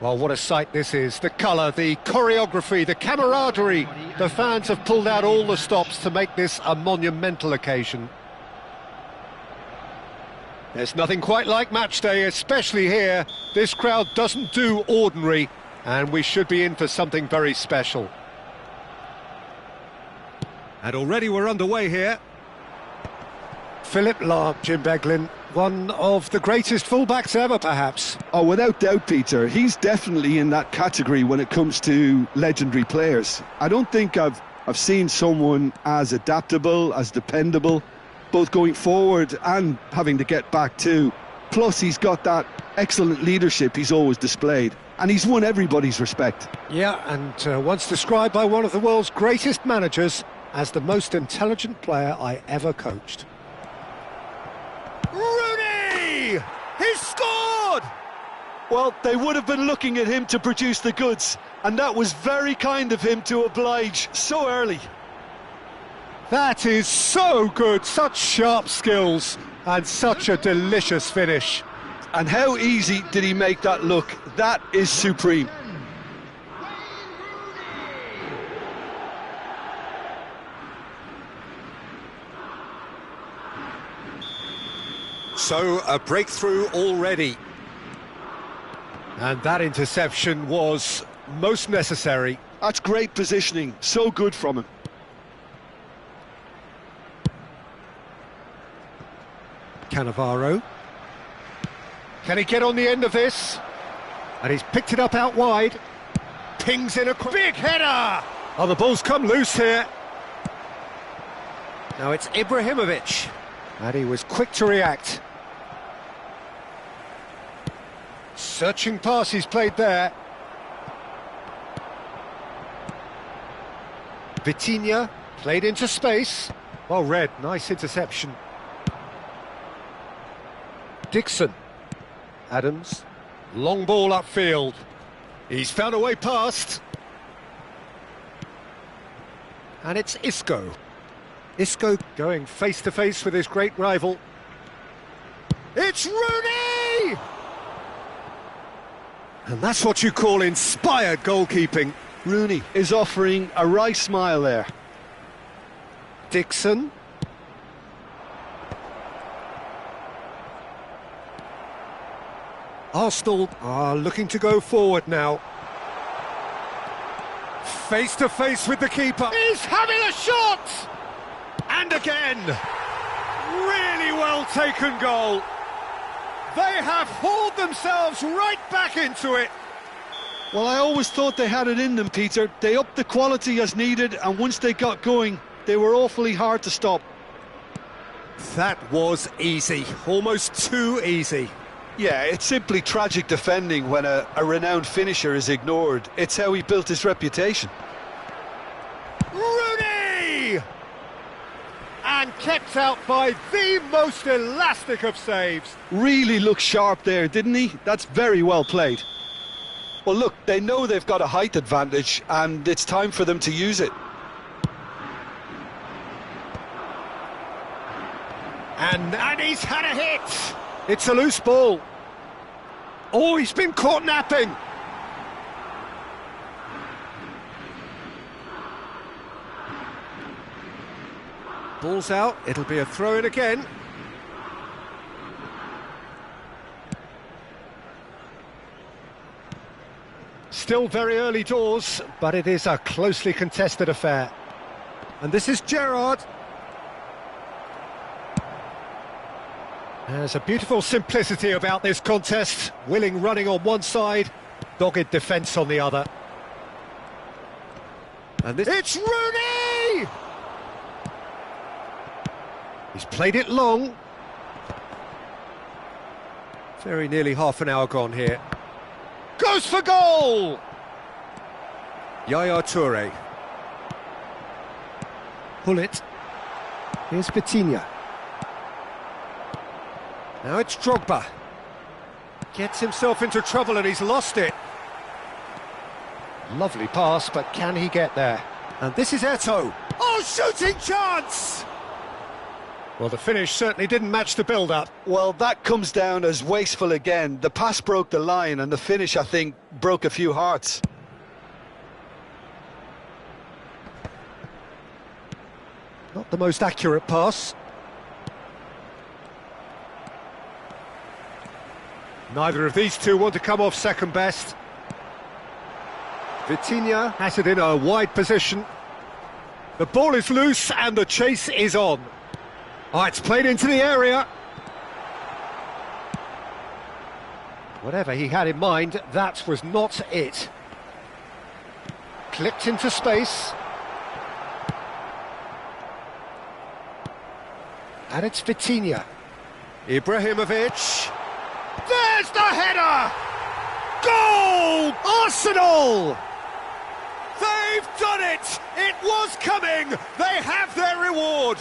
Well, what a sight this is. The colour, the choreography, the camaraderie. The fans have pulled out all the stops to make this a monumental occasion. There's nothing quite like match day, especially here. This crowd doesn't do ordinary, and we should be in for something very special. And already we're underway here. Philip Lahm, Jim Beglin, one of the greatest fullbacks ever, perhaps. Oh, without doubt, Peter. He's definitely in that category when it comes to legendary players. I don't think I've seen someone as adaptable, as dependable, both going forward and having to get back too. Plus, he's got that excellent leadership he's always displayed, and he's won everybody's respect. Yeah, and once described by one of the world's greatest managers as the most intelligent player I ever coached. Rooney! He's scored! Well, they would have been looking at him to produce the goods, and that was very kind of him to oblige so early. That is so good, such sharp skills, and such a delicious finish. And how easy did he make that look? That is supreme. So, a breakthrough already. And that interception was most necessary. That's great positioning, so good from him. Cannavaro. Can he get on the end of this? And he's picked it up out wide. Pings in a big header! Oh, the ball's come loose here. Now it's Ibrahimovic. And he was quick to react. Searching pass he's played there. Vitinha played into space. Well read, nice interception. Dixon. Adams. Long ball upfield. He's found a way past. And it's Isco. Isco going face to face with his great rival. It's Rooney! And that's what you call inspired goalkeeping. Rooney is offering a right smile there. Dixon. Arsenal are looking to go forward now. Face to face with the keeper. He's having a shot! And again! Really well taken goal. They have hauled themselves right back into it. Well, I always thought they had it in them, Peter. They upped the quality as needed, and once they got going, they were awfully hard to stop. That was easy, almost too easy. Yeah, it's simply tragic defending when a renowned finisher is ignored. It's how he built his reputation. Rooney! And kept out by the most elastic of saves. Really looked sharp there, didn't he? That's very well played. Well, look, they know they've got a height advantage, and it's time for them to use it. And he's had a hit! It's a loose ball. Oh, he's been caught napping. Ball's out, it'll be a throw-in again. Still very early doors, but it is a closely contested affair. And this is Gerrard. There's a beautiful simplicity about this contest. Willing running on one side, dogged defence on the other. And this... It's Rooney! He's played it long. Very nearly half an hour gone here. Goes for goal! Yaya Toure. Pull it. Here's Vitinha. Now it's Drogba. Gets himself into trouble and he's lost it. Lovely pass, but can he get there? And this is Eto'o. Oh, shooting chance! Well, the finish certainly didn't match the build-up. Well, that comes down as wasteful again. The pass broke the line and the finish, I think, broke a few hearts. Not the most accurate pass. Neither of these two want to come off second best. Vitinha has it in a wide position. The ball is loose and the chase is on. Oh, it's played into the area. Whatever he had in mind, that was not it. Clipped into space. And it's Vitinha. Ibrahimovic. There's the header! Goal! Arsenal! They've done it! It was coming! They have their reward!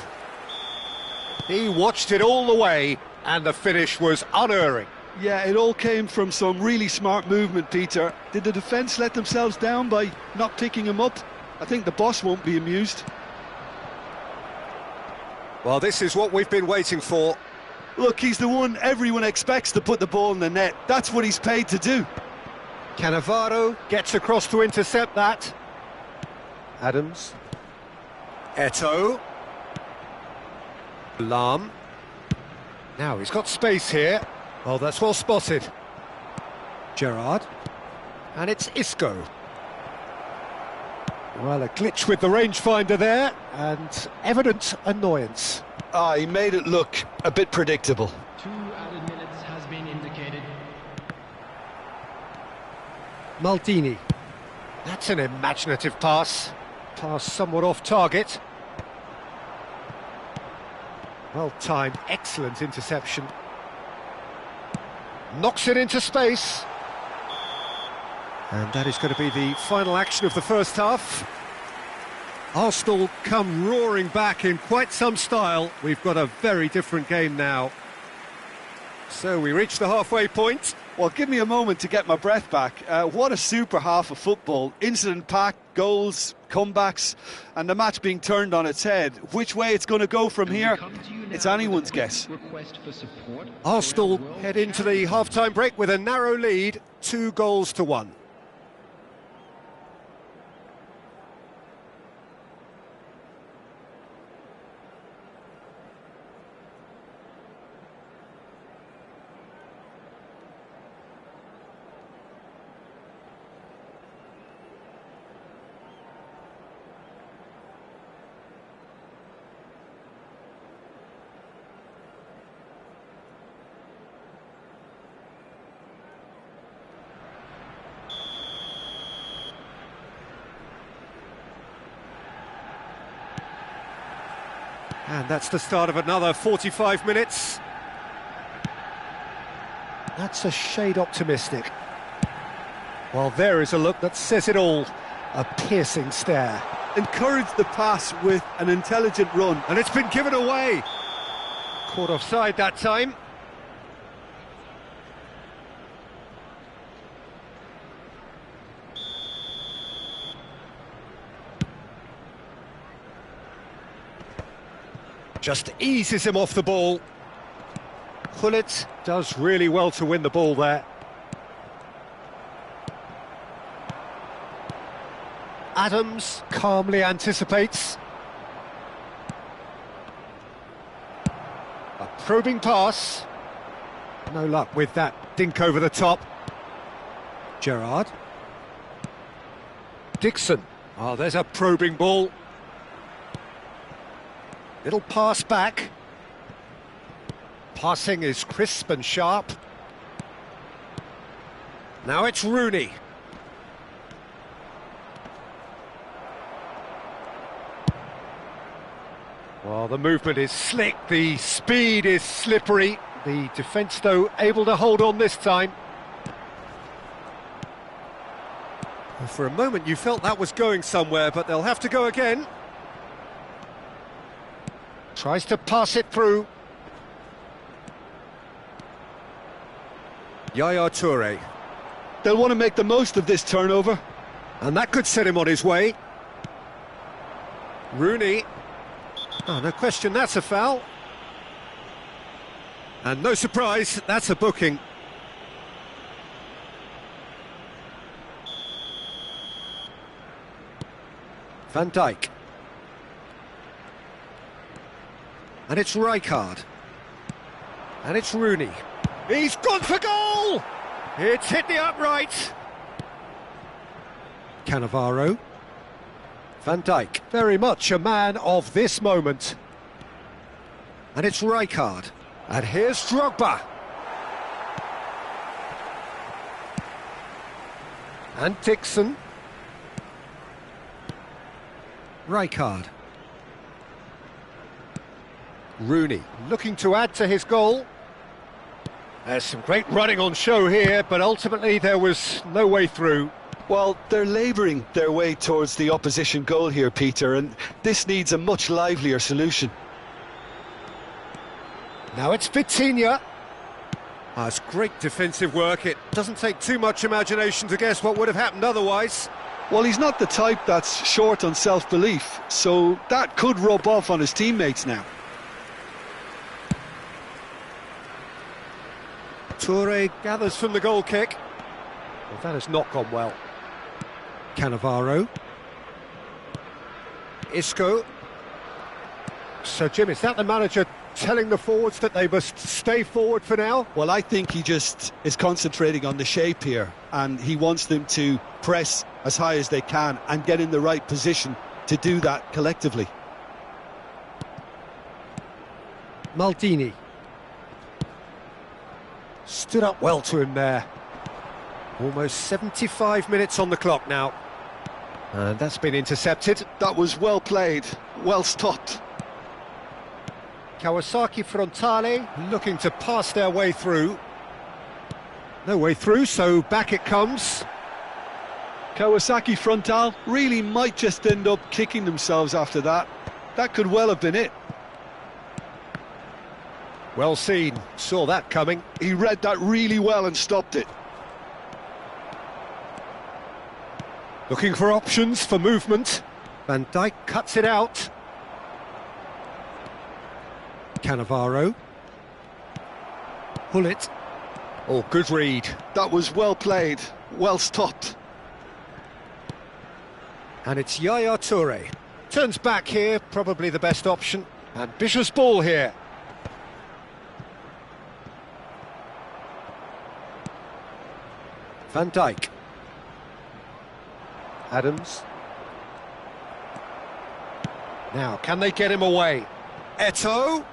He watched it all the way, and the finish was unerring. Yeah, it all came from some really smart movement, Peter. Did the defence let themselves down by not picking him up? I think the boss won't be amused. Well, this is what we've been waiting for. Look, he's the one everyone expects to put the ball in the net. That's what he's paid to do. Cannavaro gets across to intercept that. Adams. Eto'o. Lam. Now he's got space here. Oh, that's well spotted. Gerrard. And it's Isco. Well, a glitch with the rangefinder there, and evident annoyance. He made it look a bit predictable. 2 added minutes has been indicated. Maldini. That's an imaginative pass. Pass somewhat off target. Well timed, excellent interception. Knocks it into space. And that is going to be the final action of the first half. Arsenal come roaring back in quite some style. We've got a very different game now. So we reach the halfway point. Well, give me a moment to get my breath back. What a super half of football. Incident-packed, goals, comebacks, and the match being turned on its head. Which way it's going to go from here, it's anyone's guess. Arsenal head into the half-time break with a narrow lead, 2-1. And that's the start of another 45 minutes. That's a shade optimistic. Well, there is a look that says it all. A piercing stare. Encourage the pass with an intelligent run. And it's been given away. Caught offside that time. Just eases him off the ball. Gullit does really well to win the ball there. Adams calmly anticipates. A probing pass. No luck with that dink over the top. Gerrard. Dixon. Oh, there's a probing ball. Little pass back. Passing is crisp and sharp. Now it's Rooney. Well, the movement is slick, the speed is slippery. The defence, though, able to hold on this time. Well, for a moment you felt that was going somewhere, but they'll have to go again. Tries to pass it through. Yaya Toure. They'll want to make the most of this turnover. And that could set him on his way. Rooney. Oh, no question, that's a foul. And no surprise, that's a booking. Van Dijk. And it's Rijkaard. And it's Rooney. He's gone for goal! It's hit the upright. Cannavaro. Van Dijk, very much a man of this moment. And it's Rijkaard. And here's Drogba. And Dixon. Rijkaard. Rooney looking to add to his goal. There's some great running on show here, but ultimately there was no way through. Well, they're labouring their way towards the opposition goal here, Peter, and this needs a much livelier solution. Now it's Vitinha. It's great defensive work. It doesn't take too much imagination to guess what would have happened otherwise. Well, he's not the type that's short on self-belief, so that could rub off on his teammates now. Toure gathers from the goal kick. Well, that has not gone well. Cannavaro. Isco. So, Jim, is that the manager telling the forwards that they must stay forward for now? Well, I think he just is concentrating on the shape here, and he wants them to press as high as they can and get in the right position to do that collectively. Maldini. Stood up well to him there. Almost 75 minutes on the clock now. And that's been intercepted. That was well played, well stopped. Kawasaki Frontale looking to pass their way through. No way through, so back it comes. Kawasaki Frontal really might just end up kicking themselves after that. That could well have been it. Well seen, saw that coming. He read that really well and stopped it. Looking for options for movement. Van Dijk cuts it out. Cannavaro. Hullet. Oh, good read. That was well played, well stopped. And it's Yaya Toure. Turns back here, probably the best option. Ambitious ball here. Van Dijk. Adams. Now, can they get him away? Eto'o.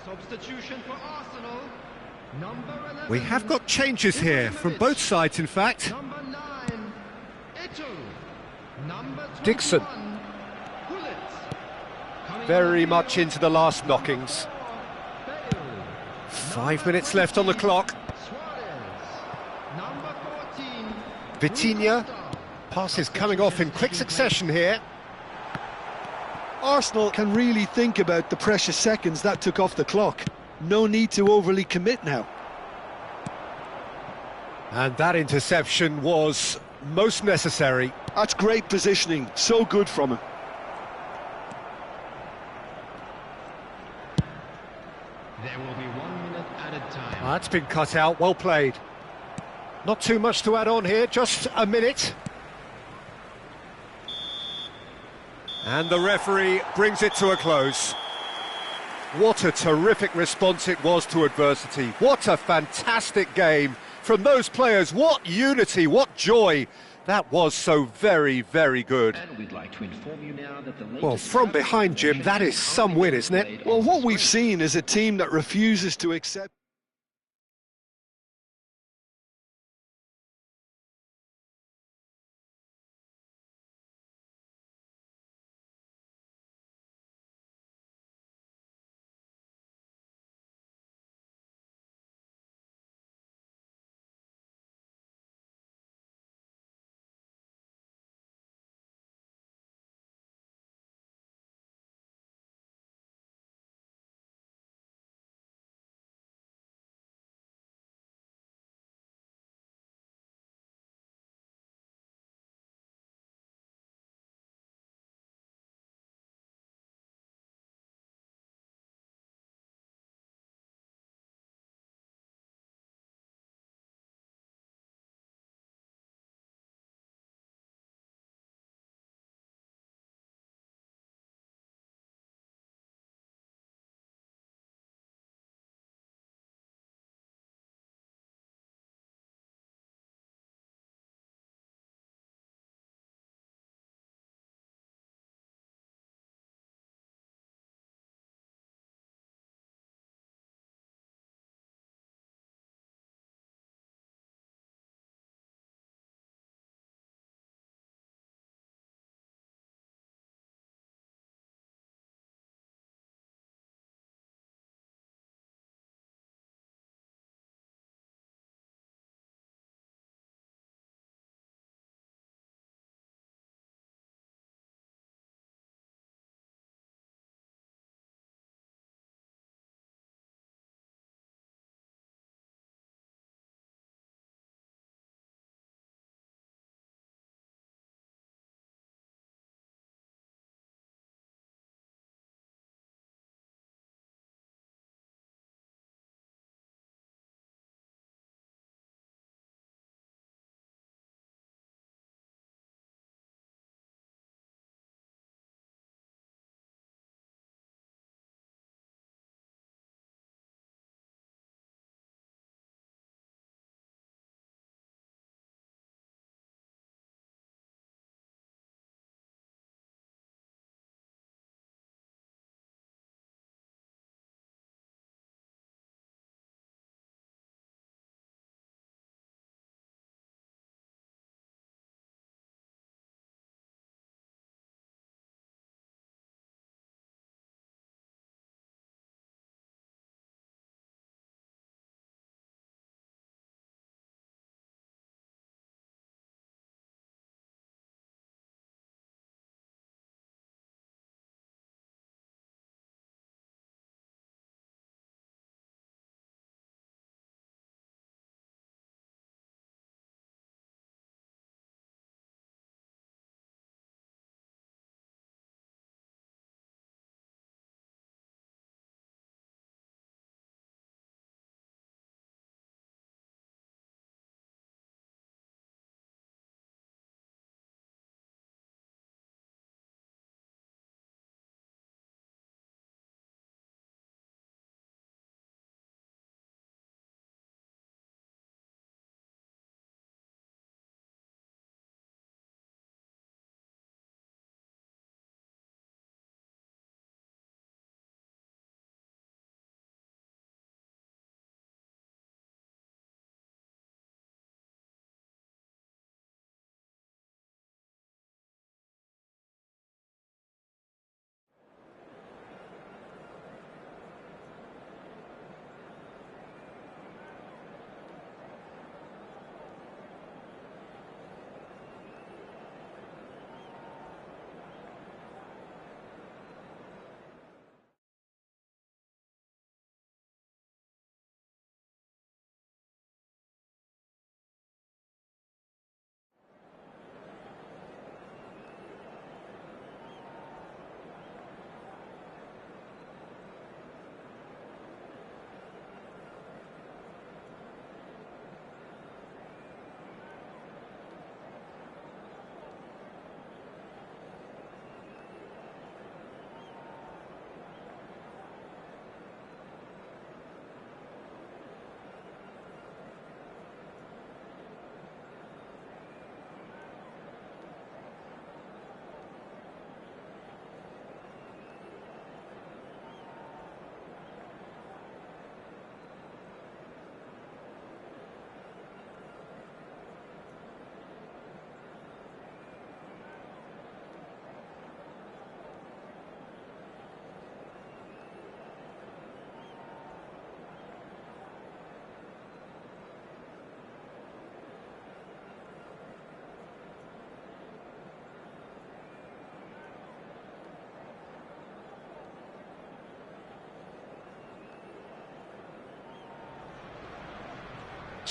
Substitution for Arsenal. Number 11. We have got changes here from both sides, in fact. Number 9, Eto'o. Number 21, Dixon. Hullet. Very much into the last knockings. 5 minutes left on the clock. Number 14, Vitinha. Passes coming off in quick succession here. Arsenal can really think about the precious seconds that took off the clock. No need to overly commit now. And that interception was most necessary. That's great positioning, so good from him. There will be 1 minute added time. That's been cut out, well played. Not too much to add on here, just a minute. And the referee brings it to a close. What a terrific response it was to adversity. What a fantastic game from those players. What unity, what joy. That was so very, very good. And we'd like to inform you now that the Well, from behind, Jim, that is some win, isn't it? Well, what we've seen is a team that refuses to accept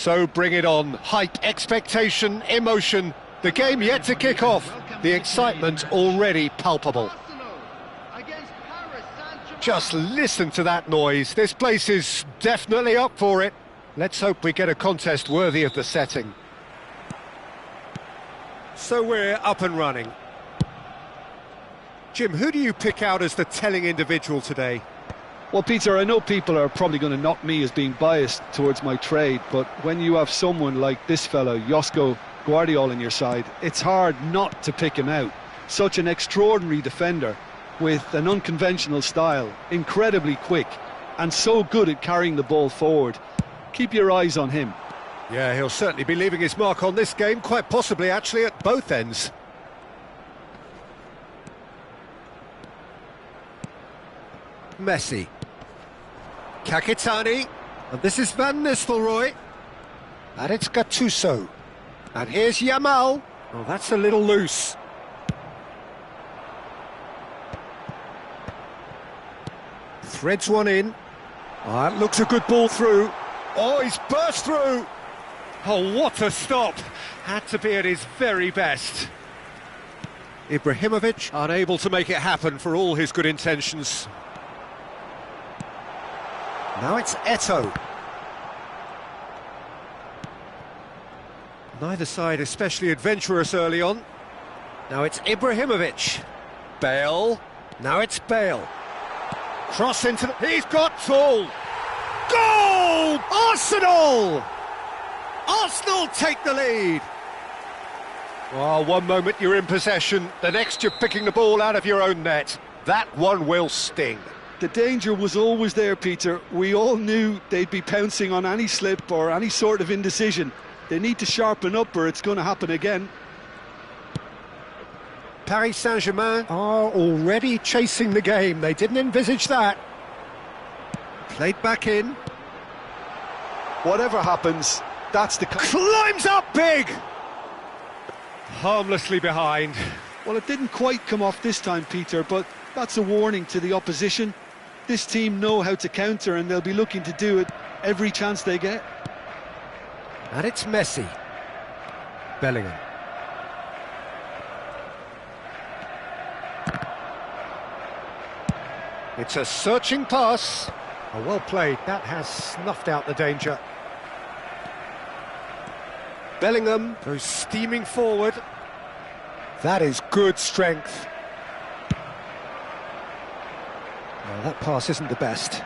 So bring it on. Hype, expectation, emotion. The game yet to kick off. The excitement already palpable. Arsenal against Paris Saint-Germain. Just listen to that noise. This place is definitely up for it. Let's hope we get a contest worthy of the setting. So we're up and running. Jim, who do you pick out as the telling individual today? Well, Peter, I know people are probably going to knock me as being biased towards my trade, but when you have someone like this fellow, Josko Guardiola, on your side, it's hard not to pick him out. Such an extraordinary defender with an unconventional style, incredibly quick, and so good at carrying the ball forward. Keep your eyes on him. Yeah, he'll certainly be leaving his mark on this game, quite possibly actually at both ends. Messi. Kakitani. And this is Van Nistelrooy. And it's Gattuso. And here's Yamal. Oh, that's a little loose. Threads one in. Oh, that looks a good ball through. Oh, he's burst through. Oh, what a stop. Had to be at his very best. Ibrahimovic unable to make it happen for all his good intentions. Now it's Eto'o. Neither side especially adventurous early on. Now it's Ibrahimovic. Bale. Now it's Bale. Cross into the... He's got tall. Goal! Arsenal! Arsenal take the lead. Oh, one moment you're in possession, the next you're picking the ball out of your own net. That one will sting. The danger was always there, Peter. We all knew they'd be pouncing on any slip or any sort of indecision. They need to sharpen up or it's going to happen again. Paris Saint-Germain are already chasing the game. They didn't envisage that. Played back in. Whatever happens, that's the... Climbs up big! Harmlessly behind. Well, it didn't quite come off this time, Peter, but that's a warning to the opposition. This team know how to counter and they'll be looking to do it every chance they get. And it's Messi. Bellingham. It's a searching pass. Oh, well played. That has snuffed out the danger. Bellingham goes steaming forward. That is good strength. Well, that pass isn't the best.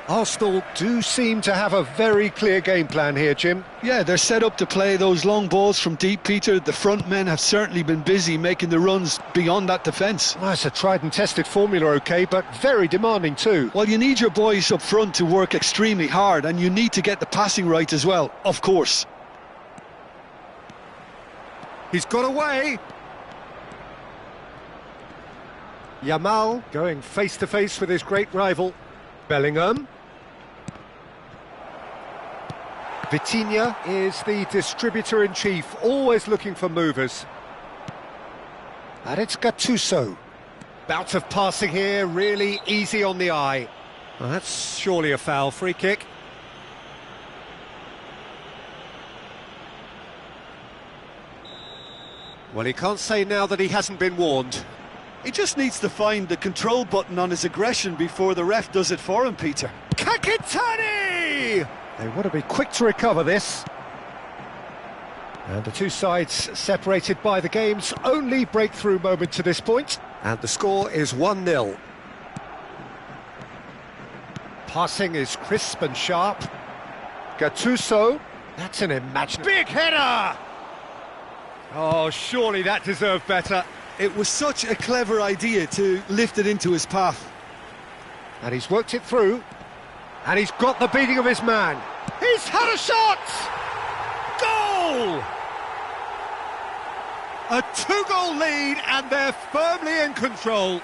Arsenal do seem to have a very clear game plan here, Jim. Yeah, they're set up to play those long balls from deep, Peter. The front men have certainly been busy making the runs beyond that defence. Well, it's a tried and tested formula, OK, but very demanding too. Well, you need your boys up front to work extremely hard, and you need to get the passing right as well, of course. He's got away. Yamal going face-to-face with his great rival. Bellingham. Vitinha is the distributor-in-chief, always looking for movers. And it's Gattuso. Bout of passing here, really easy on the eye. Well, that's surely a foul. Free kick. Well, he can't say now that he hasn't been warned. He just needs to find the control button on his aggression before the ref does it for him, Peter. Kakitani! They want to be quick to recover this. And the two sides separated by the game's only breakthrough moment to this point. And the score is 1-0. Passing is crisp and sharp. Gattuso. That's an imaginary... Big header! Oh, surely that deserved better. It was such a clever idea to lift it into his path. And he's worked it through. And he's got the beating of his man. He's had a shot! Goal! A two-goal lead, and they're firmly in control.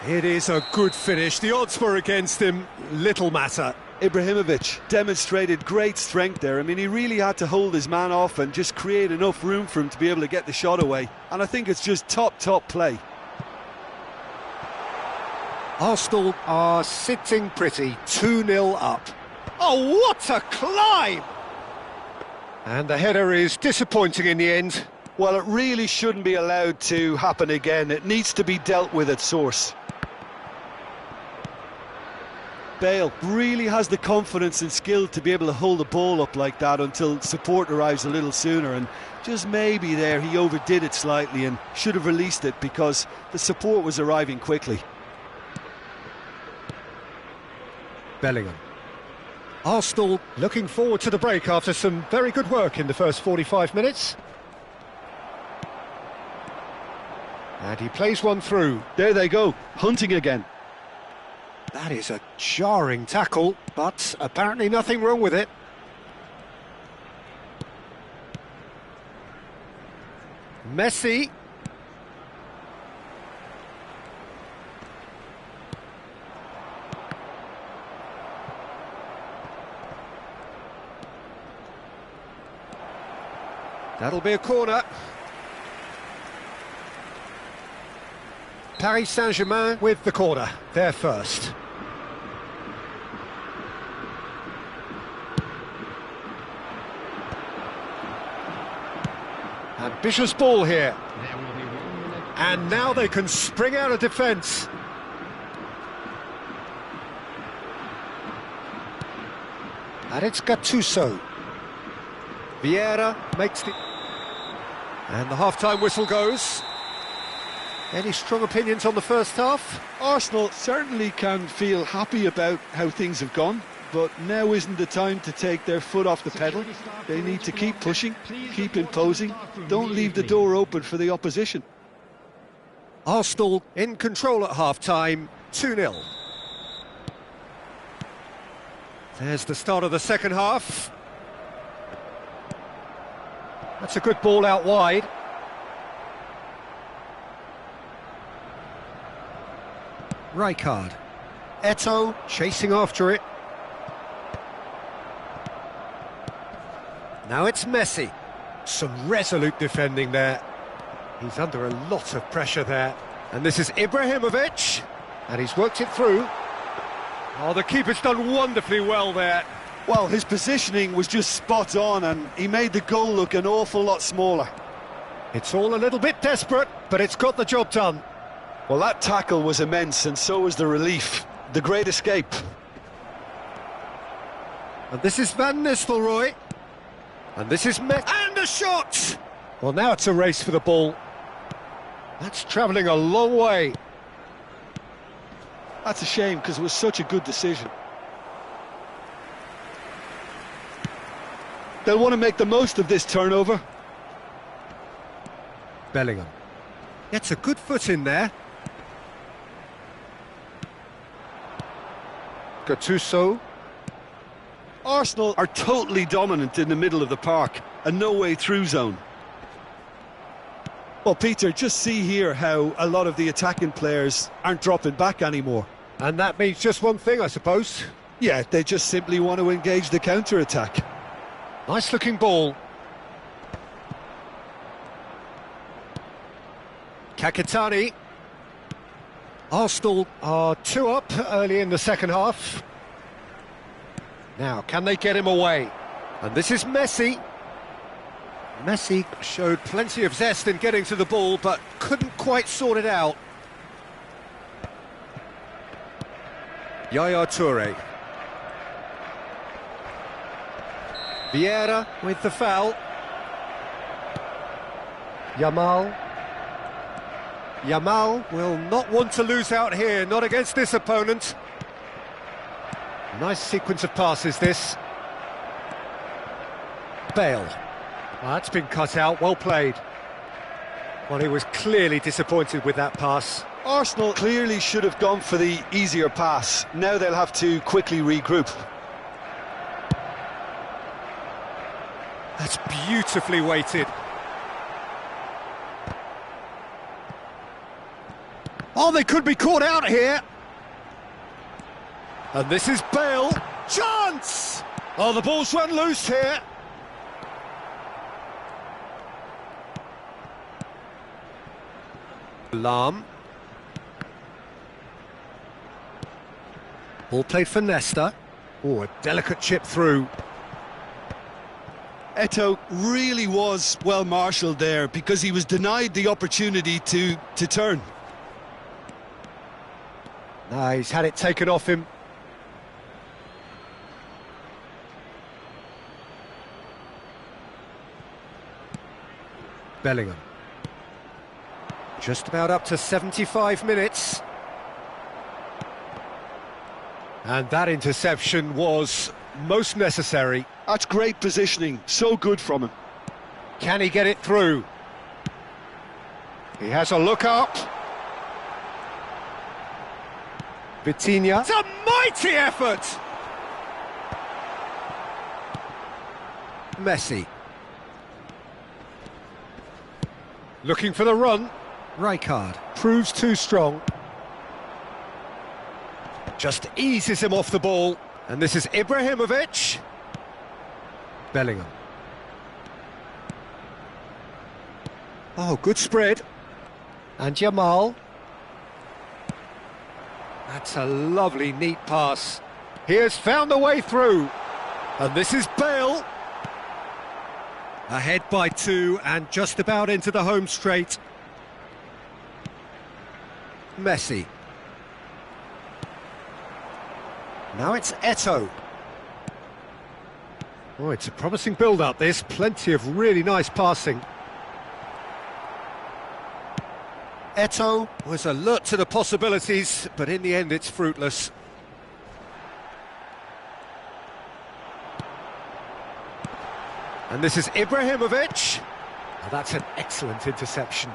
It is a good finish. The odds were against him. Little matter. Ibrahimovic demonstrated great strength there. I mean, he really had to hold his man off and just create enough room for him to be able to get the shot away. And I think it's just top play. Arsenal are sitting pretty, 2-0 up. Oh, what a climb! And the header is disappointing in the end. Well, it really shouldn't be allowed to happen again. It needs to be dealt with at source. Bale really has the confidence and skill to be able to hold the ball up like that until support arrives a little sooner, and just maybe there he overdid it slightly and should have released it because the support was arriving quickly. Bellingham. Arsenal looking forward to the break after some very good work in the first 45 minutes. And he plays one through. There they go, hunting again. That is a jarring tackle, but apparently nothing wrong with it. Messi. That'll be a corner. Paris Saint-Germain with the corner, they're first. Ambitious ball here. And now they can spring out of defence. And it's Gattuso. Vieira makes the... And the half-time whistle goes. Any strong opinions on the first half? Arsenal certainly can feel happy about how things have gone, but now isn't the time to take their foot off the pedal. They need to keep pushing, keep imposing, don't leave the door open for the opposition. Arsenal in control at half-time, 2-0. There's the start of the second half. That's a good ball out wide. Rijkaard. Eto'o chasing after it. Now it's Messi. Some resolute defending there. He's under a lot of pressure there. And this is Ibrahimovic. And he's worked it through. Oh, the keeper's done wonderfully well there. Well, his positioning was just spot on and he made the goal look an awful lot smaller. It's all a little bit desperate, but it's got the job done. Well, that tackle was immense and so was the relief. The great escape. And this is Van Nistelrooy. And this is and a shot! Well, now it's a race for the ball. That's travelling a long way. That's a shame because it was such a good decision. They'll want to make the most of this turnover. Bellingham gets a good foot in there. Gattuso. Arsenal are totally dominant in the middle of the park, a no-way through zone. Well, Peter, just see here how a lot of the attacking players aren't dropping back anymore. And that means just one thing, I suppose. Yeah, they just simply want to engage the counter-attack. Nice-looking ball. Kakitani. Arsenal are 2 up early in the second half. Now, can they get him away? And this is Messi. Messi showed plenty of zest in getting to the ball, but couldn't quite sort it out. Yaya Toure. Vieira with the foul. Yamal. Yamal will not want to lose out here, not against this opponent. Nice sequence of passes, this. Bale. Well, that's been cut out, well played. Well, he was clearly disappointed with that pass. Arsenal clearly should have gone for the easier pass. Now they'll have to quickly regroup. That's beautifully weighted. Oh, they could be caught out here. And this is Bale. Chance! Oh, the ball's run loose here. Lam. Ball played for Nesta. Oh, a delicate chip through. Eto'o really was well marshalled there because he was denied the opportunity to turn. Nah, he's had it taken off him. Bellingham. Just about up to 75 minutes. And that interception was most necessary. That's great positioning, so good from him. Can he get it through? He has a look up. Vitinha. It's a mighty effort! Messi. Looking for the run. Rijkaard proves too strong. Just eases him off the ball. And this is Ibrahimovic. Bellingham. Oh, good spread. And Jamal. That's a lovely, neat pass. He has found a way through. And this is Bale. Ahead by 2 and just about into the home straight. Messi. Now it's Eto'o. Oh, it's a promising build-up, this. Plenty of really nice passing. Eto'o was alert to the possibilities, but in the end it's fruitless. And this is Ibrahimovic. Oh, that's an excellent interception.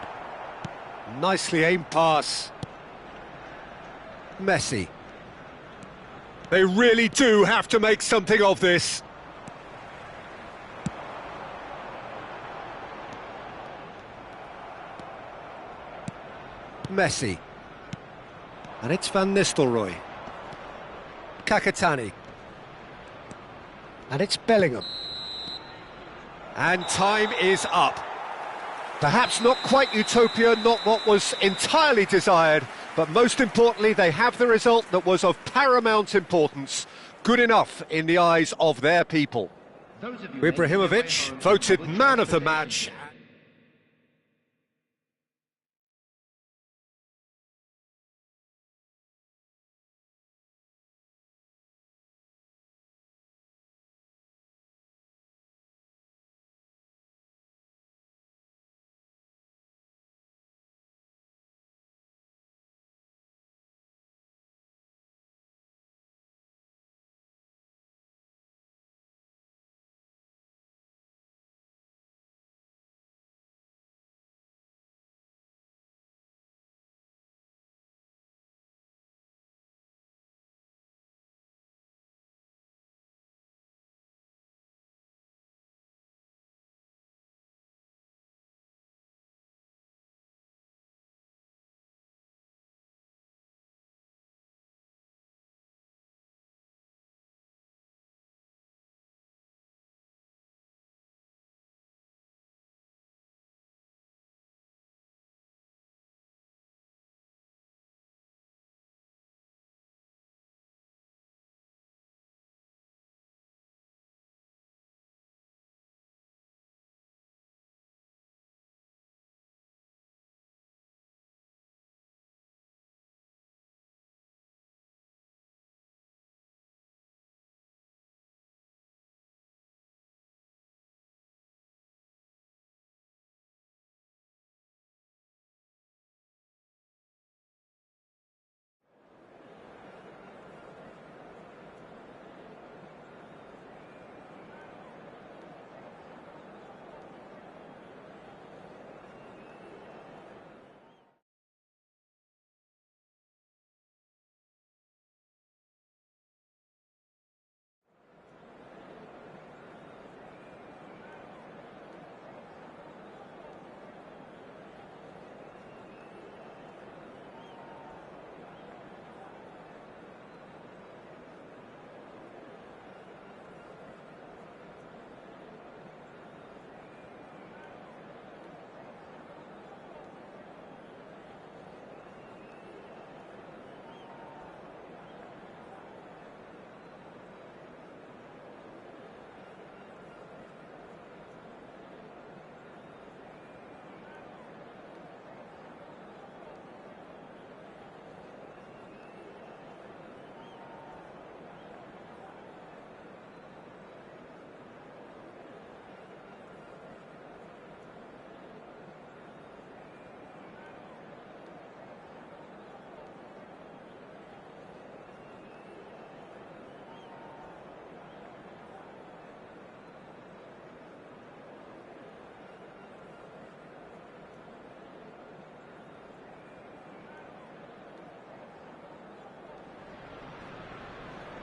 Nicely aimed pass. Messi. They really do have to make something of this. Messi. And it's Van Nistelrooy. Kakatani. And it's Bellingham. And time is up. Perhaps not quite utopia, not what was entirely desired, but most importantly, they have the result that was of paramount importance. Good enough in the eyes of their people. Ibrahimovic voted man of the match.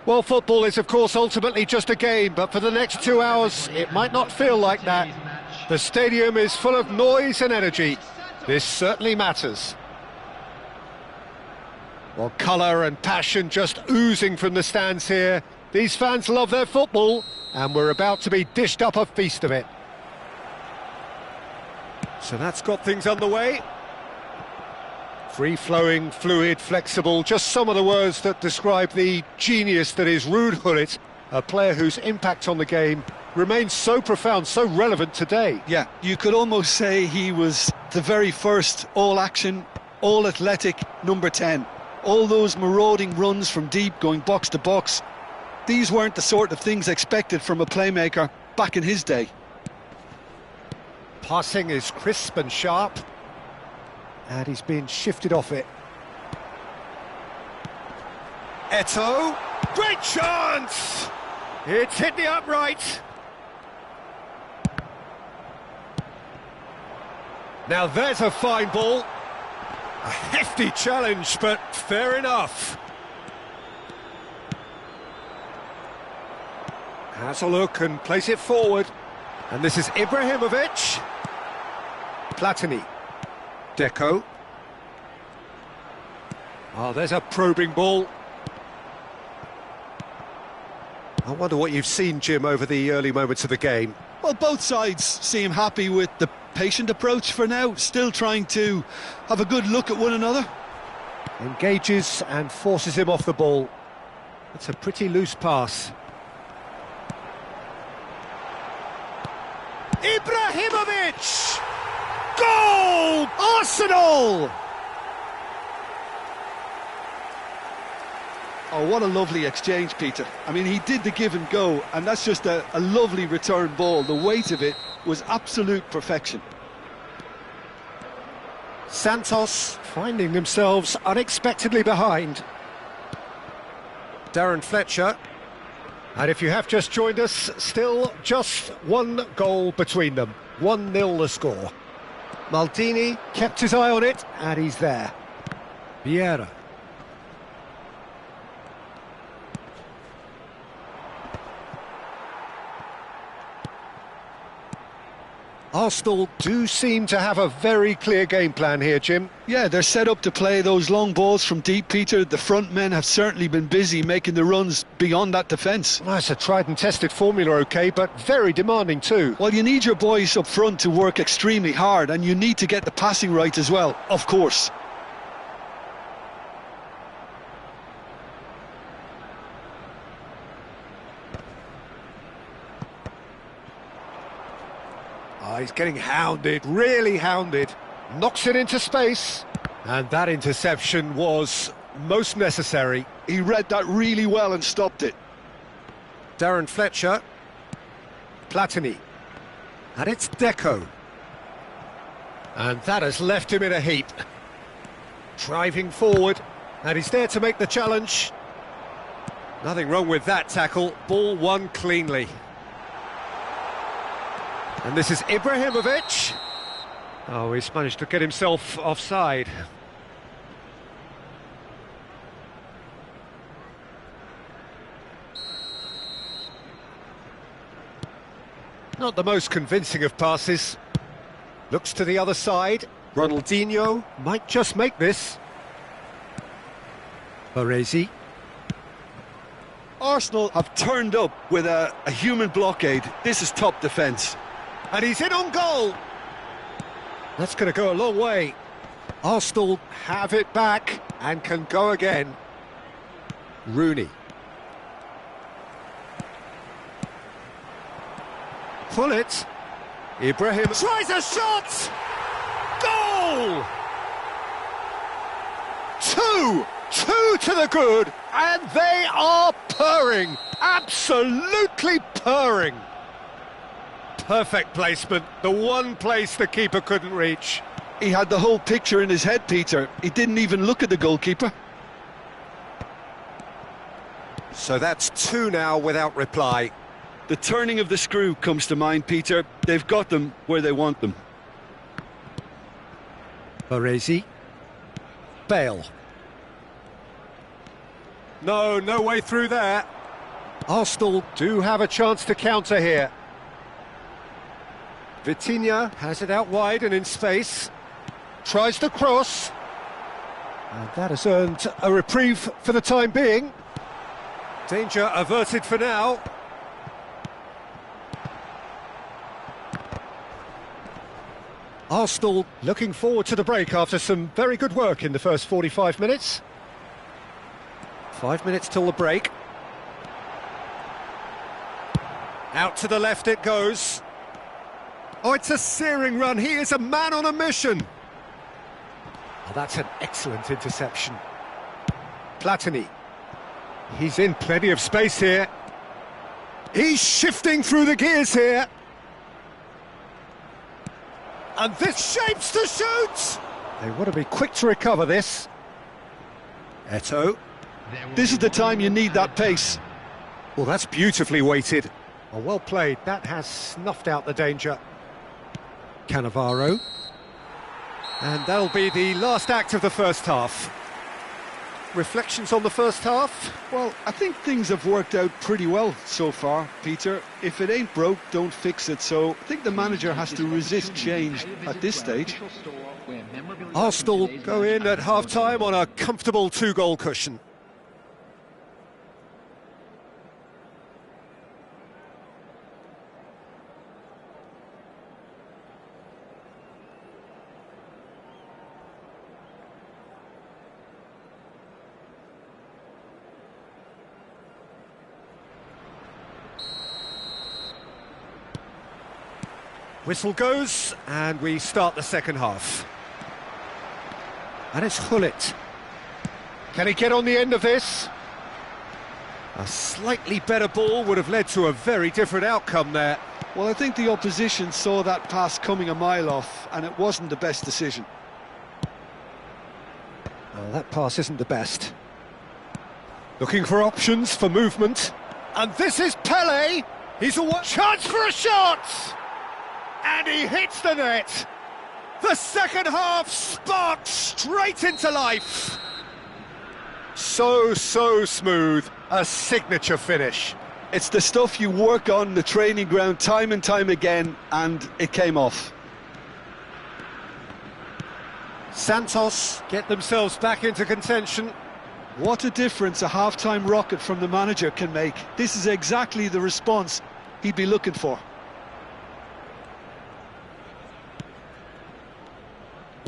Well, football is, of course, ultimately just a game, but for the next 2 hours, it might not feel like that. The stadium is full of noise and energy. This certainly matters. Well, colour and passion just oozing from the stands here. These fans love their football, and we're about to be dished up a feast of it. So that's got things underway. Free-flowing, fluid, flexible, just some of the words that describe the genius that is Ruud Gullit, a player whose impact on the game remains so profound, so relevant today. Yeah, you could almost say he was the very first all-action, all-athletic number 10. All those marauding runs from deep, going box to box, these weren't the sort of things expected from a playmaker back in his day. Passing is crisp and sharp. And he's been shifted off it. Eto'o, great chance! It's hit the upright. Now there's a fine ball. A hefty challenge, but fair enough. Has a look and plays it forward. And this is Ibrahimovic. Platini. Deco. Oh, there's a probing ball. I wonder what you've seen, Jim, over the early moments of the game. Well, both sides seem happy with the patient approach for now, still trying to have a good look at one another. Engages and forces him off the ball. It's a pretty loose pass. Ibrahimovic! Goal! Arsenal! Oh, what a lovely exchange, Peter. I mean, he did the give and go, and that's just a lovely return ball. The weight of it was absolute perfection. Santos finding themselves unexpectedly behind. Darren Fletcher. And if you have just joined us, still just one goal between them. 1-0 the score. Maldini kept his eye on it, and he's there. Vieira. Arsenal do seem to have a very clear game plan here, Jim. Yeah, they're set up to play those long balls from deep, Peter. The front men have certainly been busy making the runs beyond that defence. Well, it's a tried and tested formula, OK, but very demanding too. Well, you need your boys up front to work extremely hard, and you need to get the passing right as well, of course. Oh, he's getting hounded, really hounded. Knocks it into space. And that interception was most necessary. He read that really well and stopped it. Darren Fletcher. Platini. And it's Deco. And that has left him in a heap. Driving forward. And he's there to make the challenge. Nothing wrong with that tackle. Ball won cleanly. And this is Ibrahimovic. Oh, he's managed to get himself offside. Not the most convincing of passes. Looks to the other side. Ronaldinho might just make this. Baresi. Arsenal have turned up with a human blockade. This is top defence. And he's in on goal. That's going to go a long way. Arsenal have it back and can go again. Rooney. Pull it. Ibrahim tries a shot. Goal! Two to the good, and they are purring. Absolutely purring. Perfect placement, the one place the keeper couldn't reach. He had the whole picture in his head, Peter. He didn't even look at the goalkeeper. So that's two now without reply. The turning of the screw comes to mind, Peter. They've got them where they want them. Baresi. Bale. No, no way through there. Arsenal do have a chance to counter here. Vitinha has it out wide and in space. Tries the cross. And that has earned a reprieve for the time being. Danger averted for now. Arsenal looking forward to the break after some very good work in the first 45 minutes. 5 minutes till the break. Out to the left it goes. Oh, it's a searing run. He is a man on a mission. Oh, that's an excellent interception. Platini. He's in plenty of space here. He's shifting through the gears here. And this shapes to shoot! They want to be quick to recover this. Eto'o. This is the time you need that pace. Well, that's beautifully weighted. Well played. That has snuffed out the danger. Cannavaro. And that'll be the last act of the first half. Reflections on the first half? Well, I think things have worked out pretty well so far, Peter. If it ain't broke, don't fix it. So I think the manager has to resist change at this stage. Arsenal go in at half-time on a comfortable 2-goal cushion. Whistle goes, and we start the second half. And it's Hullet. Can he get on the end of this? A slightly better ball would have led to a very different outcome there. Well, I think the opposition saw that pass coming a mile off, and it wasn't the best decision. Well, that pass isn't the best. Looking for options for movement. And this is Pele. He's a chance for a shot! And he hits the net. The second half sparked straight into life. So smooth. A signature finish. It's the stuff you work on the training ground time and time again, and it came off. Santos get themselves back into contention. What a difference a half-time rocket from the manager can make. This is exactly the response he'd be looking for.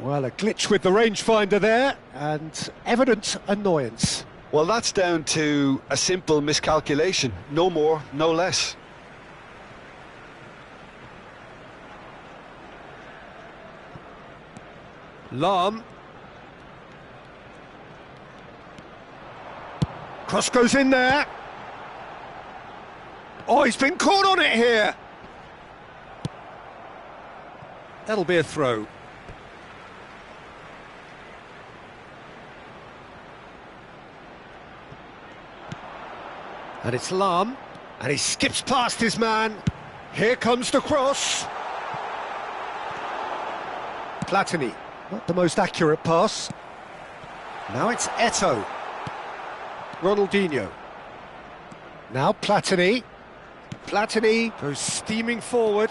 Well, a glitch with the rangefinder there, and evident annoyance. Well, that's down to a simple miscalculation. No more, no less. Lahm. Cross goes in there. Oh, he's been caught on it here. That'll be a throw. And it's Lahm, and he skips past his man. Here comes the cross. Platini, not the most accurate pass. Now it's Eto'o. Ronaldinho. Now Platini. Platini goes steaming forward.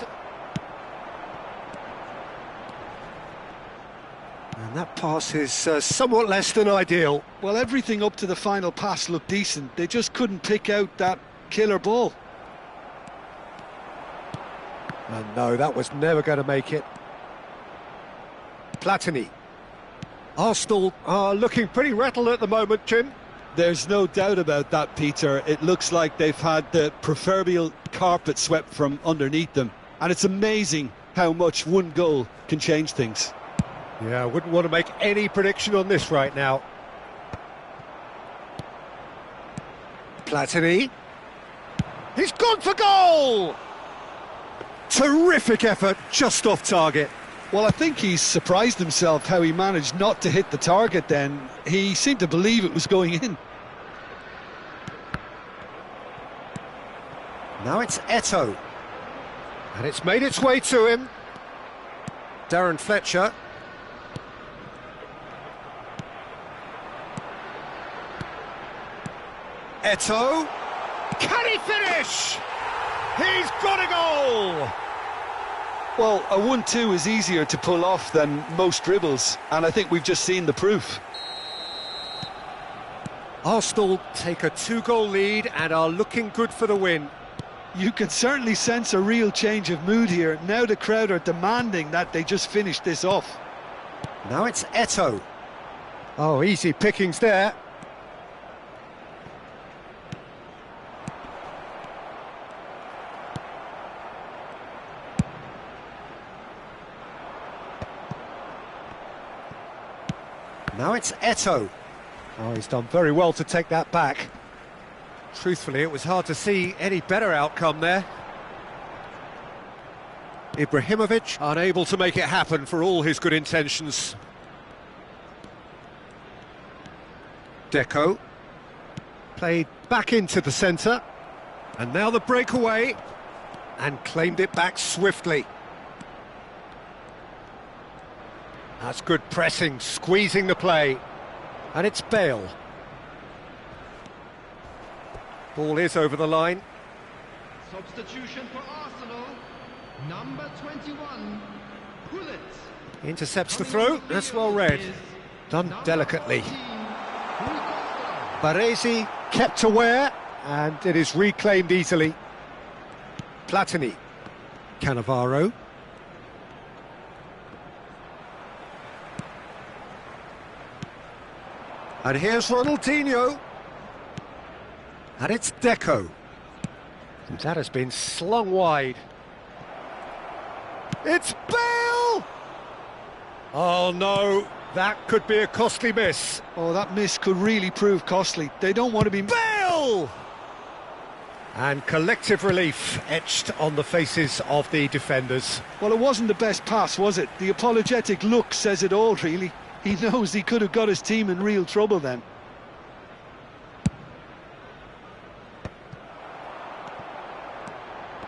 And that pass is somewhat less than ideal. Well, everything up to the final pass looked decent. They just couldn't pick out that killer ball. And no, that was never going to make it. Platini. Arsenal are looking pretty rattled at the moment, Jim. There's no doubt about that, Peter. It looks like they've had the proverbial carpet swept from underneath them. And it's amazing how much one goal can change things. Yeah, I wouldn't want to make any prediction on this right now. Platini. He's gone for goal! Terrific effort, just off target. Well, I think he's surprised himself how he managed not to hit the target then. He seemed to believe it was going in. Now it's Eto'o. And it's made its way to him. Darren Fletcher. Eto'o. Can he finish? He's got a goal! Well, a 1-2 is easier to pull off than most dribbles, and I think we've just seen the proof. Arsenal take a 2-goal lead and are looking good for the win. You can certainly sense a real change of mood here. Now the crowd are demanding that they just finish this off. Now it's Eto'o. Oh, easy pickings there. Now it's Eto'o. Oh, he's done very well to take that back. Truthfully, it was hard to see any better outcome there. Ibrahimovic unable to make it happen for all his good intentions. Deco played back into the centre, and now the breakaway, and claimed it back swiftly. That's good pressing, squeezing the play, and it's Bale. Ball is over the line. Substitution for Arsenal. Number 21, Pullet. Intercepts the throw, that's well read. Done delicately. Baresi kept aware, and it is reclaimed easily. Platini. Cannavaro. And here's Ronaldinho. And it's Deco. And that has been slung wide. It's Bale! Oh no, that could be a costly miss. Oh, that miss could really prove costly. They don't want to be... Bale! And collective relief etched on the faces of the defenders. Well, it wasn't the best pass, was it? The apologetic look says it all, really. He knows he could have got his team in real trouble then.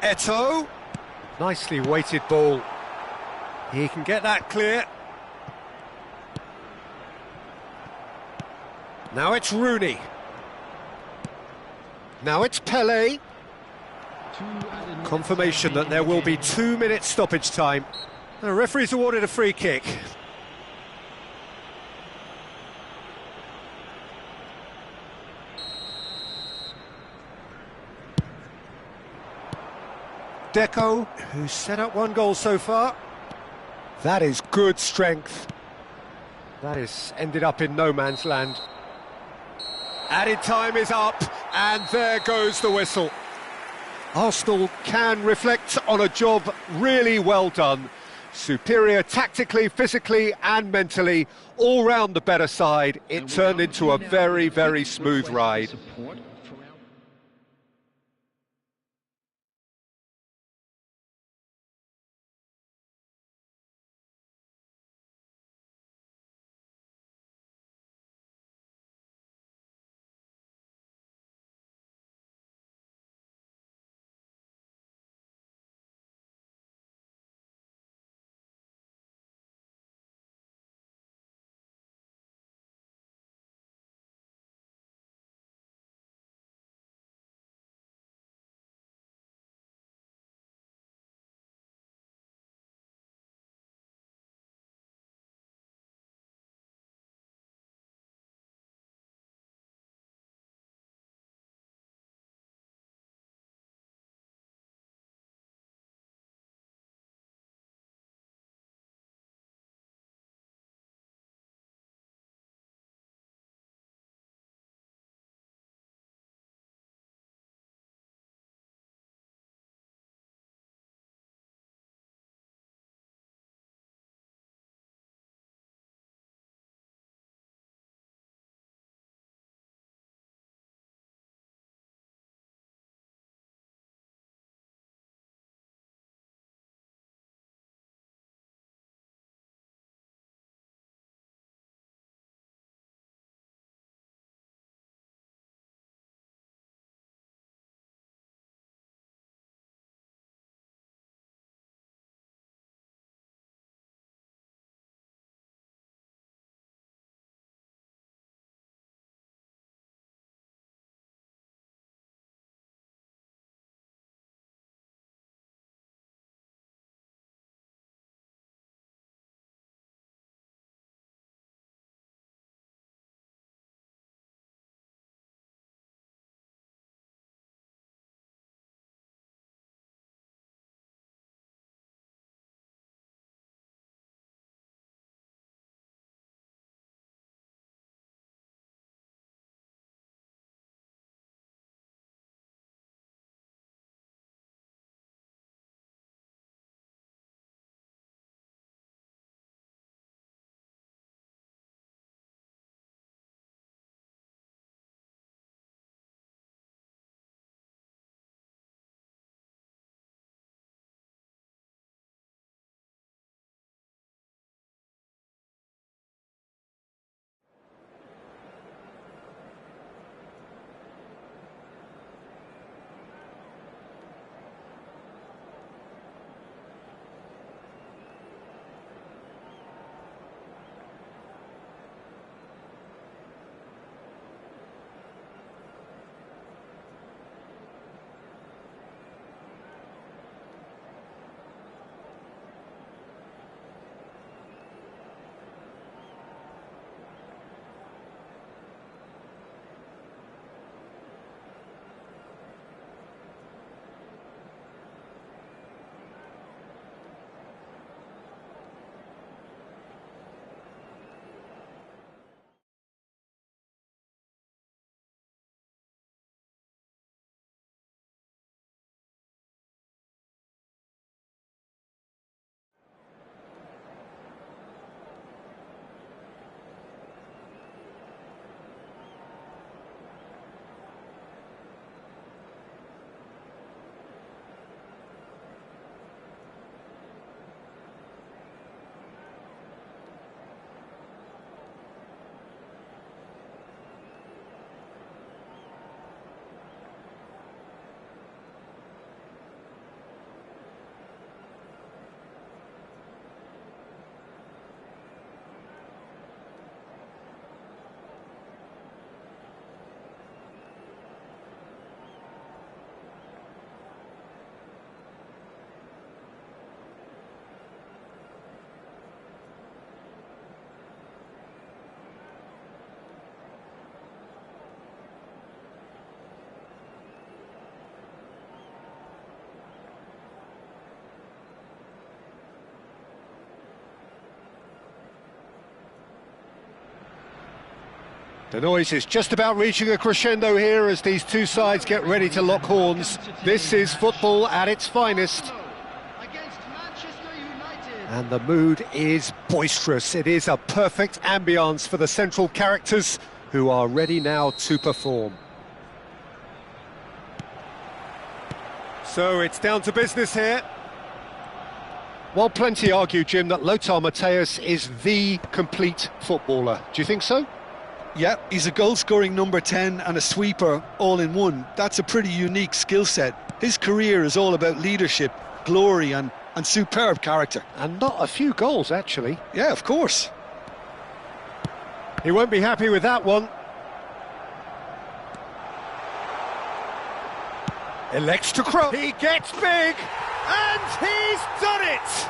Eto'o. Nicely weighted ball. He can get that clear. Now it's Rooney. Now it's Pelé. Confirmation that there will be 2 minutes stoppage time. The referee's awarded a free kick. Deco, who's set up 1 goal so far. That is good strength. That has ended up in no man's land. Added time is up, and there goes the whistle. Arsenal can reflect on a job really well done. Superior tactically, physically and mentally, all round the better side. It turned into a very, very smooth ride. The noise is just about reaching a crescendo here as these two sides get ready to lock horns. This is football at its finest. Against Manchester United. And the mood is boisterous. It is a perfect ambience for the central characters who are ready now to perform. So it's down to business here. While plenty argue, Jim, that Lothar Matthäus is the complete footballer. Do you think so? Yeah, he's a goal-scoring number 10 and a sweeper all in one. That's a pretty unique skill set. His career is all about leadership, glory and superb character. And not a few goals, actually. Yeah, of course. He won't be happy with that one. Elects to cross. He gets big, and he's done it!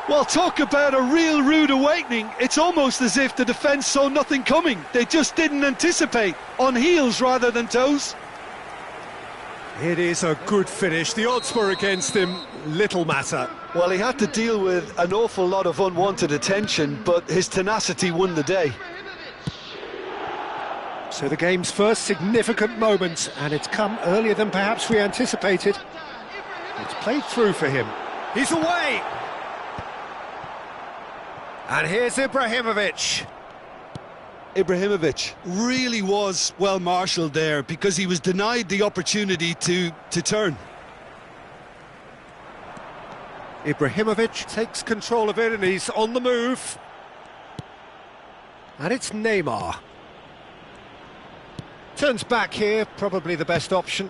Well, talk about a real rude awakening. It's almost as if the defence saw nothing coming. They just didn't anticipate, on heels rather than toes. It is a good finish. The odds were against him. Little matter. Well, he had to deal with an awful lot of unwanted attention, but his tenacity won the day. So the game's first significant moment, and it's come earlier than perhaps we anticipated. It's played through for him. He's away! And here's Ibrahimovic. Ibrahimovic really was well marshalled there because he was denied the opportunity to turn. Ibrahimovic takes control of it and he's on the move. And it's Neymar. Turns back here, probably the best option.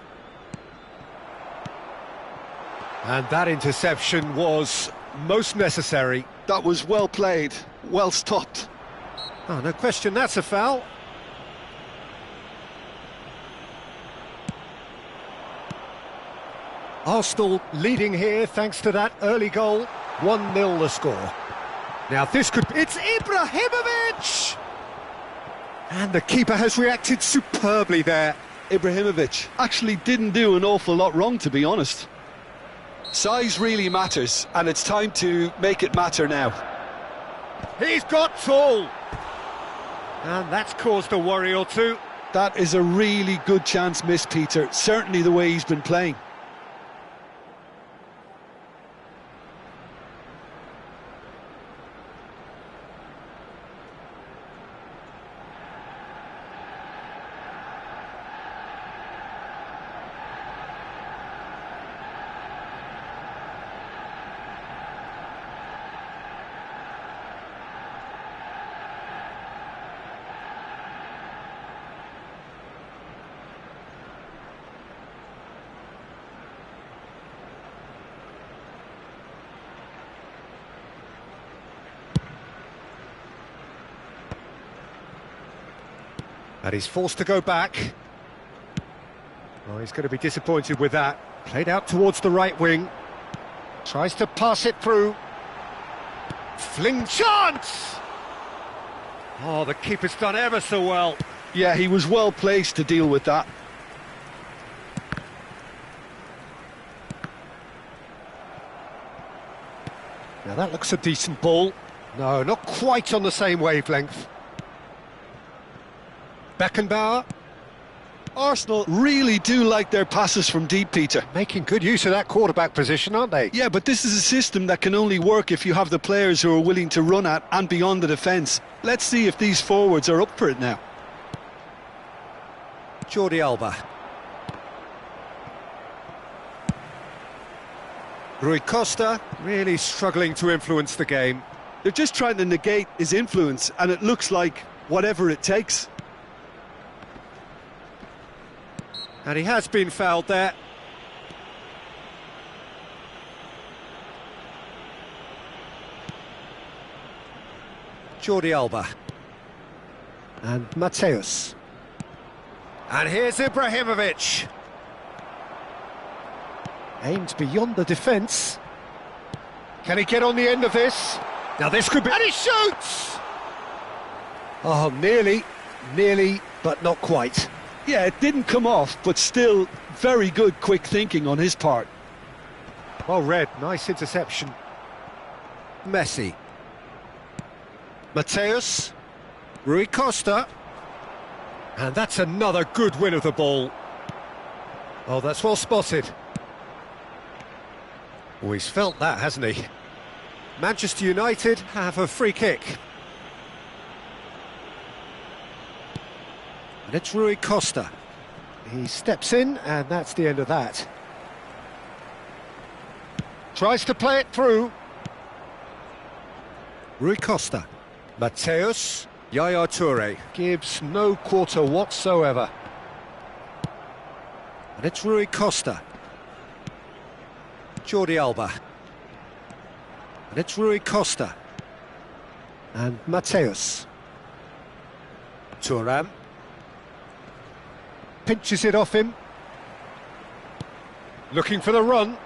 And that interception was most necessary. That was well played, well stopped. Oh, no question, that's a foul. Arsenal leading here thanks to that early goal. 1-0 the score. Now this could... It's Ibrahimovic! And the keeper has reacted superbly there. Ibrahimovic actually didn't do an awful lot wrong, to be honest. Size really matters, and it's time to make it matter now. He's got tall! And that's caused a worry or two. That is a really good chance missed, Peter. Certainly the way he's been playing. And he's forced to go back. Oh, he's going to be disappointed with that. Played out towards the right wing. Tries to pass it through. Fling chance! Oh, the keeper's done ever so well. Yeah, he was well placed to deal with that. Now that looks a decent ball. No, not quite on the same wavelength. Beckenbauer. Arsenal really do like their passes from deep, Peter. Making good use of that quarterback position, aren't they? Yeah, but this is a system that can only work if you have the players who are willing to run at and beyond the defence. Let's see if these forwards are up for it now. Jordi Alba. Rui Costa really struggling to influence the game. They're just trying to negate his influence, and it looks like whatever it takes. And he has been fouled there. Jordi Alba. And Matthäus. And here's Ibrahimovic. Aimed beyond the defence. Can he get on the end of this? Now this could be... And he shoots! Oh, nearly, but not quite. Yeah, it didn't come off, but still very good quick thinking on his part. Well read, nice interception. Messi. Matthäus. Rui Costa. And that's another good win of the ball. Oh, that's well spotted. Oh, he's felt that, hasn't he? Manchester United have a free kick. And it's Rui Costa. He steps in, and that's the end of that. Tries to play it through. Rui Costa. Mateus. Yaya Toure gives no quarter whatsoever. And it's Rui Costa. Jordi Alba. And it's Rui Costa. And Mateus. Thuram. Pinches it off him. Looking for the run.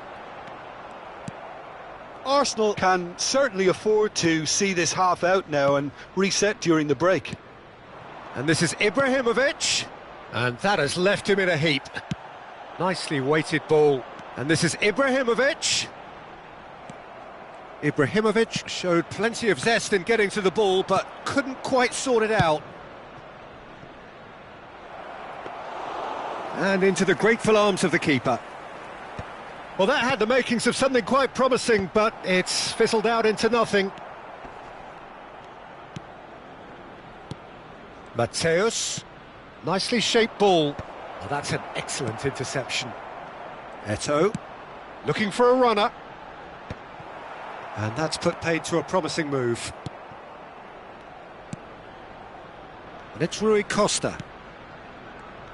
Arsenal can certainly afford to see this half out now and reset during the break. And this is Ibrahimovic. And that has left him in a heap. Nicely weighted ball. And this is Ibrahimovic. Ibrahimovic showed plenty of zest in getting to the ball, but couldn't quite sort it out. And into the grateful arms of the keeper. Well, that had the makings of something quite promising, but it's fizzled out into nothing. Mateus. Nicely shaped ball. Oh, that's an excellent interception. Eto'o. Looking for a runner. And that's put paid to a promising move. And it's Rui Costa.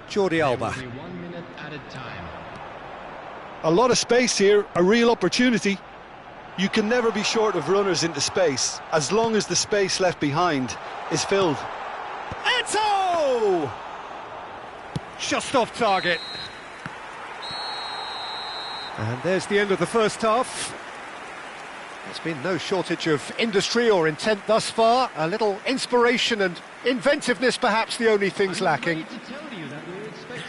Jordi Alba. 1 minute added time. A lot of space here, a real opportunity. You can never be short of runners into space, as long as the space left behind is filled. Eto'o! Just off target. And there's the end of the first half. There's been no shortage of industry or intent thus far. A little inspiration and inventiveness, perhaps the only things lacking.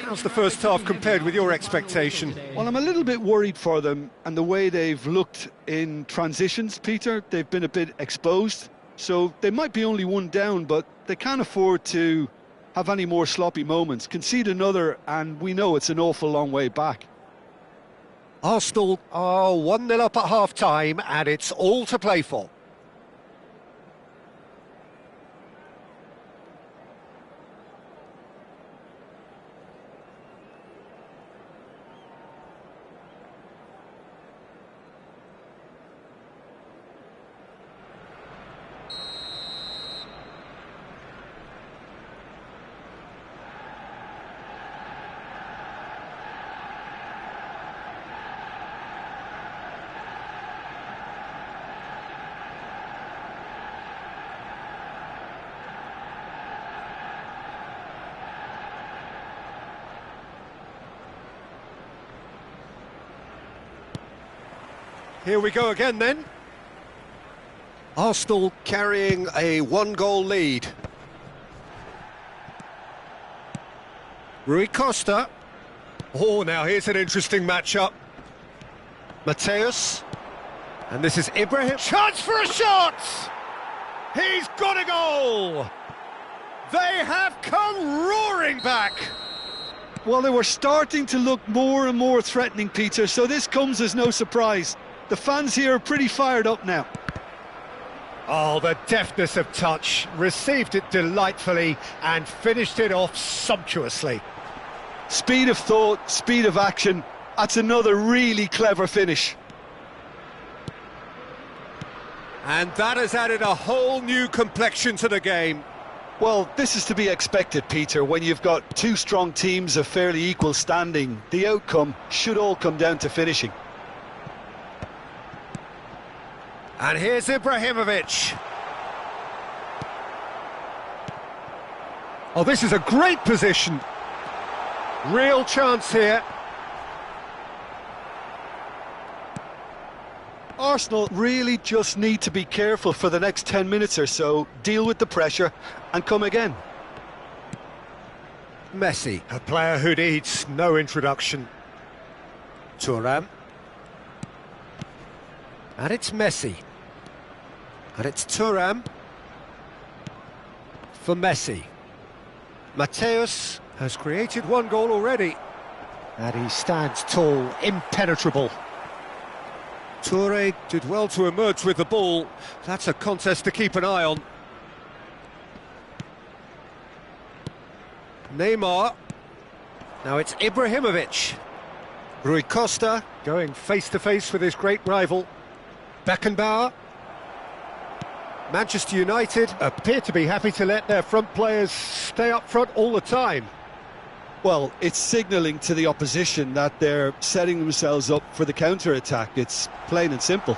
How's the first half compared with your expectation? Well, I'm a little bit worried for them and the way they've looked in transitions, Peter. They've been a bit exposed, so they might be only one down, but they can't afford to have any more sloppy moments. Concede another, and we know it's an awful long way back. Arsenal are 1-0 up at half-time, and it's all to play for. Here we go again then. Arsenal carrying a 1-goal lead. Rui Costa. Oh, now here's an interesting matchup. Mateus. And this is Ibrahim. Chance for a shot! He's got a goal! They have come roaring back! Well, they were starting to look more and more threatening, Peter, so this comes as no surprise. The fans here are pretty fired up now. Oh, the deftness of touch. Received it delightfully and finished it off sumptuously. Speed of thought, speed of action. That's another really clever finish. And that has added a whole new complexion to the game. Well, this is to be expected, Peter. When you've got two strong teams of fairly equal standing, the outcome should all come down to finishing. And here's Ibrahimovic. Oh, this is a great position. Real chance here. Arsenal really just need to be careful for the next 10 minutes or so, deal with the pressure and come again. Messi, a player who needs no introduction. Thuram. And it's Messi. And it's Thuram for Messi. Mateus has created one goal already. And he stands tall, impenetrable. Toure did well to emerge with the ball. That's a contest to keep an eye on. Neymar. Now it's Ibrahimovic. Rui Costa going face-to-face with his great rival. Beckenbauer. Manchester United appear to be happy to let their front players stay up front all the time. Well, it's signalling to the opposition that they're setting themselves up for the counter-attack. It's plain and simple.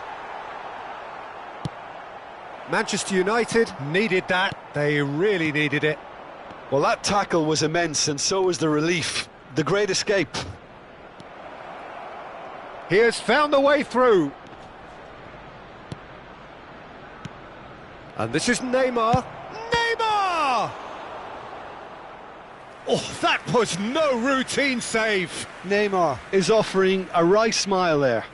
Manchester United needed that. They really needed it. Well, that tackle was immense, and so was the relief. The great escape. He has found the way through. And this is Neymar. Neymar! Oh, that was no routine save. Neymar is offering a wry smile there.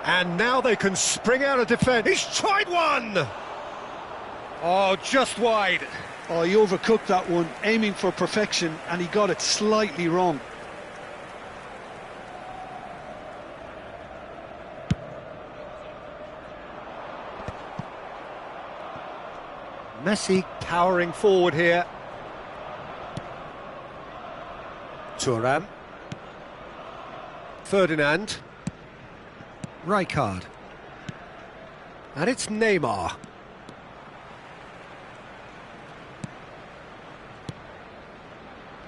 And now they can spring out of defence. He's tried one! Oh, just wide. Oh, he overcooked that one, aiming for perfection, and he got it slightly wrong. Messi powering forward here. Thuram. Ferdinand. Rijkaard. And it's Neymar.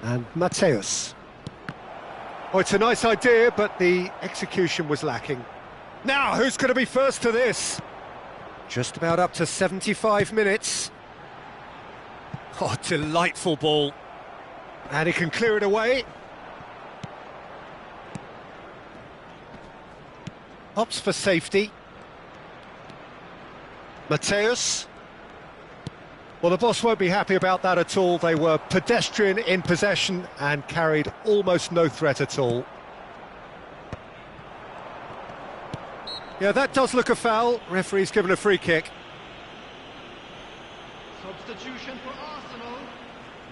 And Mateus. Oh, it's a nice idea, but the execution was lacking. Now, who's going to be first to this? Just about up to 75 minutes. Oh, delightful ball. And he can clear it away. Opts for safety. Mateus. Well, the boss won't be happy about that at all. They were pedestrian in possession and carried almost no threat at all. Yeah, that does look a foul. Referee's given a free kick. Substitution for Arsenal,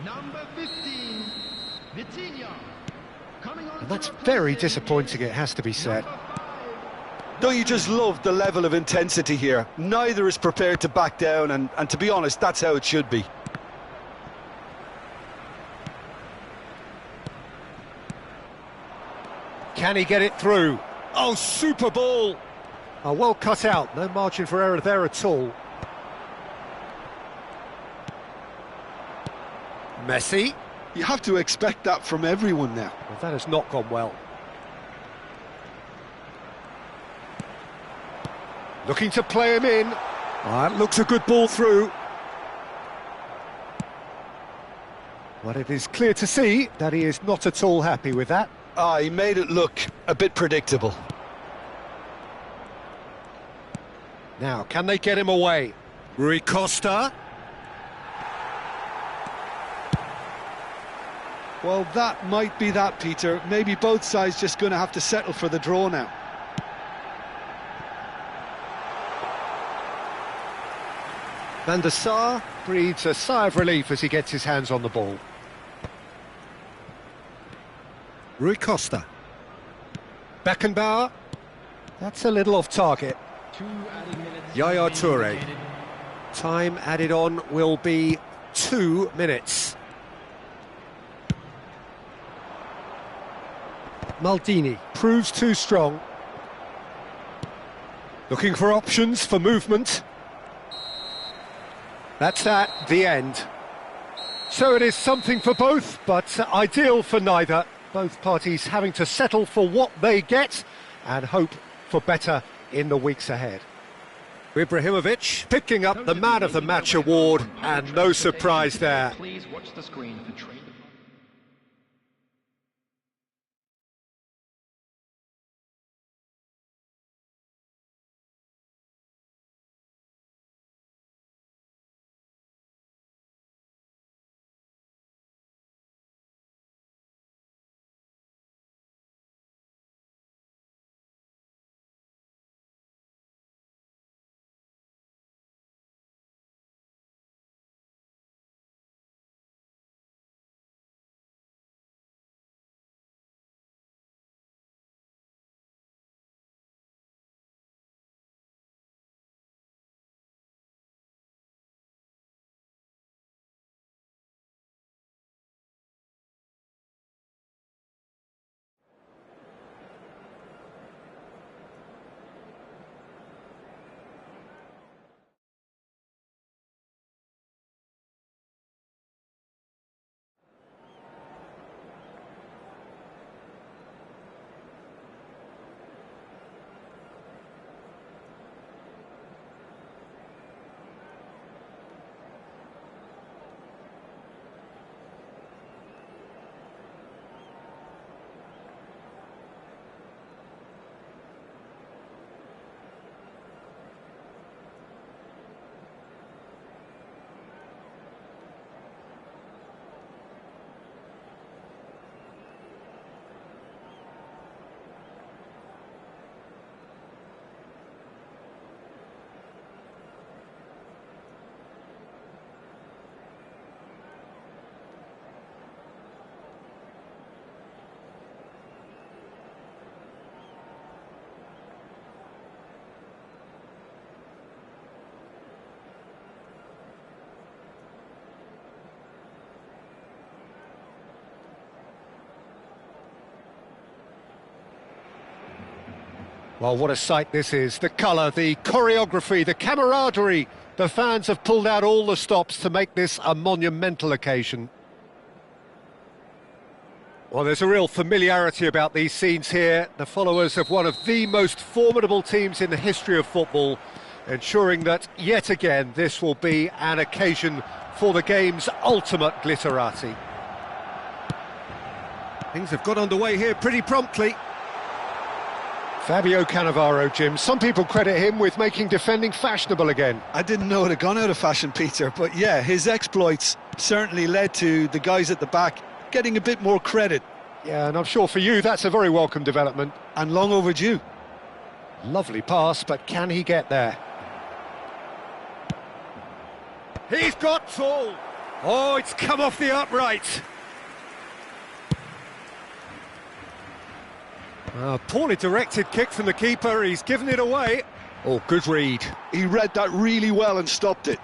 number 15, Vitinha. Coming on. And that's very disappointing, it has to be said. Don't you just love the level of intensity here? Neither is prepared to back down, and to be honest, that's how it should be. Can he get it through? Oh, super ball! Oh, well cut out, no margin for error there at all. Messi. You have to expect that from everyone now. Well, that has not gone well. Looking to play him in. That looks a good ball through. But it is clear to see that he is not at all happy with that. He made it look a bit predictable. Now, can they get him away? Rui Costa. Well, that might be that, Peter. Maybe both sides just going to have to settle for the draw now. Van der Sar breathes a sigh of relief as he gets his hands on the ball. Rui Costa. Beckenbauer. That's a little off target. 2 added minutes. Yaya being Toure. indicated. Time added on will be 2 minutes. Maldini proves too strong. Looking for options for movement. That's that, the end. So it is something for both, but ideal for neither. Both parties having to settle for what they get and hope for better in the weeks ahead. Ibrahimovic picking up the Man of the Match award, and no surprise there. Please watch the screen for training. Well, what a sight this is. The colour, the choreography, the camaraderie. The fans have pulled out all the stops to make this a monumental occasion. Well, there's a real familiarity about these scenes here. The followers of one of the most formidable teams in the history of football, ensuring that, yet again, this will be an occasion for the game's ultimate glitterati. Things have got underway here pretty promptly. Fabio Cannavaro, Jim. Some people credit him with making defending fashionable again. I didn't know it had gone out of fashion, Peter, but yeah, his exploits certainly led to the guys at the back getting a bit more credit. Yeah, and I'm sure for you that's a very welcome development. And long overdue. Lovely pass, but can he get there? He's got tall. Oh, it's come off the upright. Poorly directed kick from the keeper, he's given it away. Oh, good read. He read that really well and stopped it.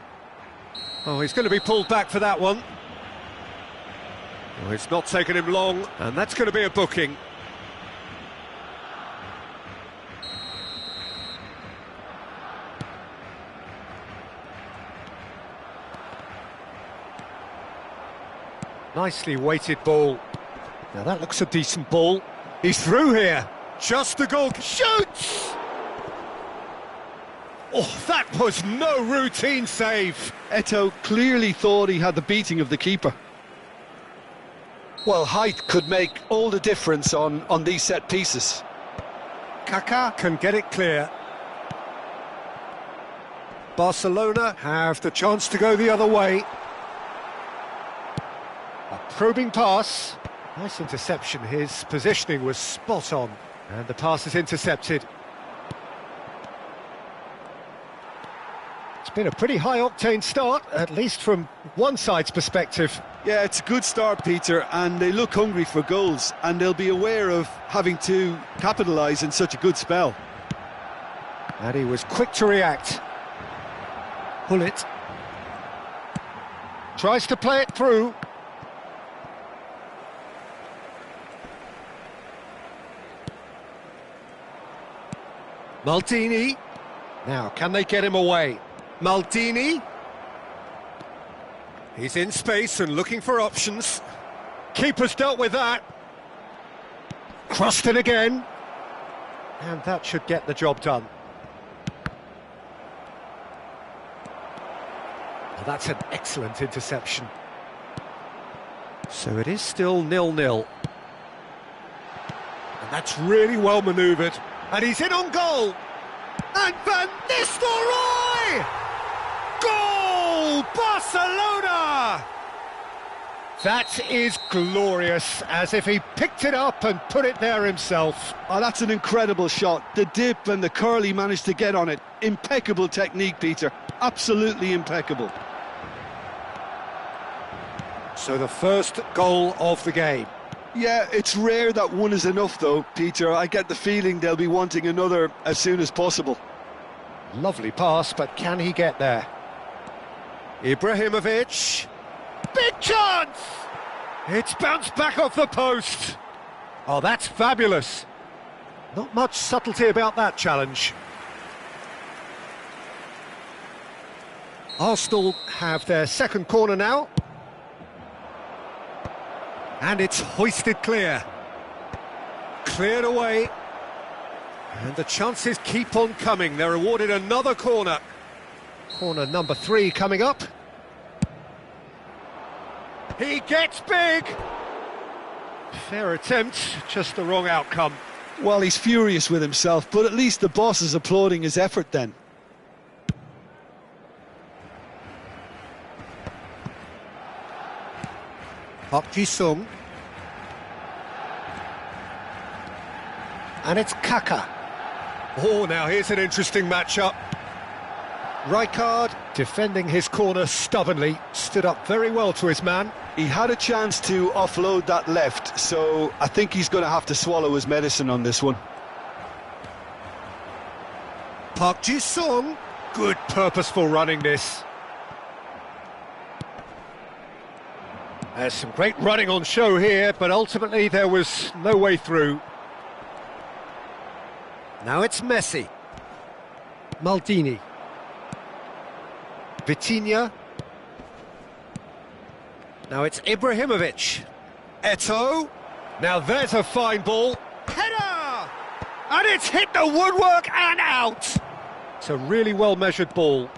Oh, he's going to be pulled back for that one. Oh, it's not taken him long, and that's going to be a booking. Nicely weighted ball. Now that looks a decent ball. He's through here. Just the goal. Shoots! Oh, that was no routine save. Eto'o clearly thought he had the beating of the keeper. Well, height could make all the difference on these set pieces. Kaká can get it clear. Barcelona have the chance to go the other way. A probing pass. Nice interception. His positioning was spot on. And the pass is intercepted. It's been a pretty high-octane start, at least from one side's perspective. Yeah, it's a good start, Peter, and they look hungry for goals, and they'll be aware of having to capitalise in such a good spell. And he was quick to react. Hullet tries to play it through. Maldini. Now, can they get him away? Maldini. He's in space and looking for options. Keeper's dealt with that. Crossed in again. And that should get the job done. Well, that's an excellent interception. So it is still 0-0. And that's really well manoeuvred. And he's in on goal. And Van Nistelrooy! Goal! Barcelona! That is glorious, as if he picked it up and put it there himself. Oh, that's an incredible shot. The dip and the curl he managed to get on it. Impeccable technique, Peter. Absolutely impeccable. So the first goal of the game. Yeah, it's rare that one is enough, though, Peter. I get the feeling they'll be wanting another as soon as possible. Lovely pass, but can he get there? Ibrahimovic. Big chance! It's bounced back off the post. Oh, that's fabulous. Not much subtlety about that challenge. Arsenal have their second corner now. And it's hoisted clear. Cleared away. And the chances keep on coming. They're awarded another corner. Corner number 3 coming up. He gets big. Fair attempt, just the wrong outcome. Well, he's furious with himself, but at least the boss is applauding his effort then. Park Ji-sung. And it's Kaká. Oh, now here's an interesting matchup. Rijkaard, defending his corner stubbornly, stood up very well to his man. He had a chance to offload that left, so I think he's going to have to swallow his medicine on this one. Park Ji-sung. Good purposeful running this. There's some great running on show here, but ultimately there was no way through. Now it's Messi. Maldini. Vitinha. Now it's Ibrahimovic. Eto'o. Now there's a fine ball. Header! And it's hit the woodwork and out. It's a really well-measured ball.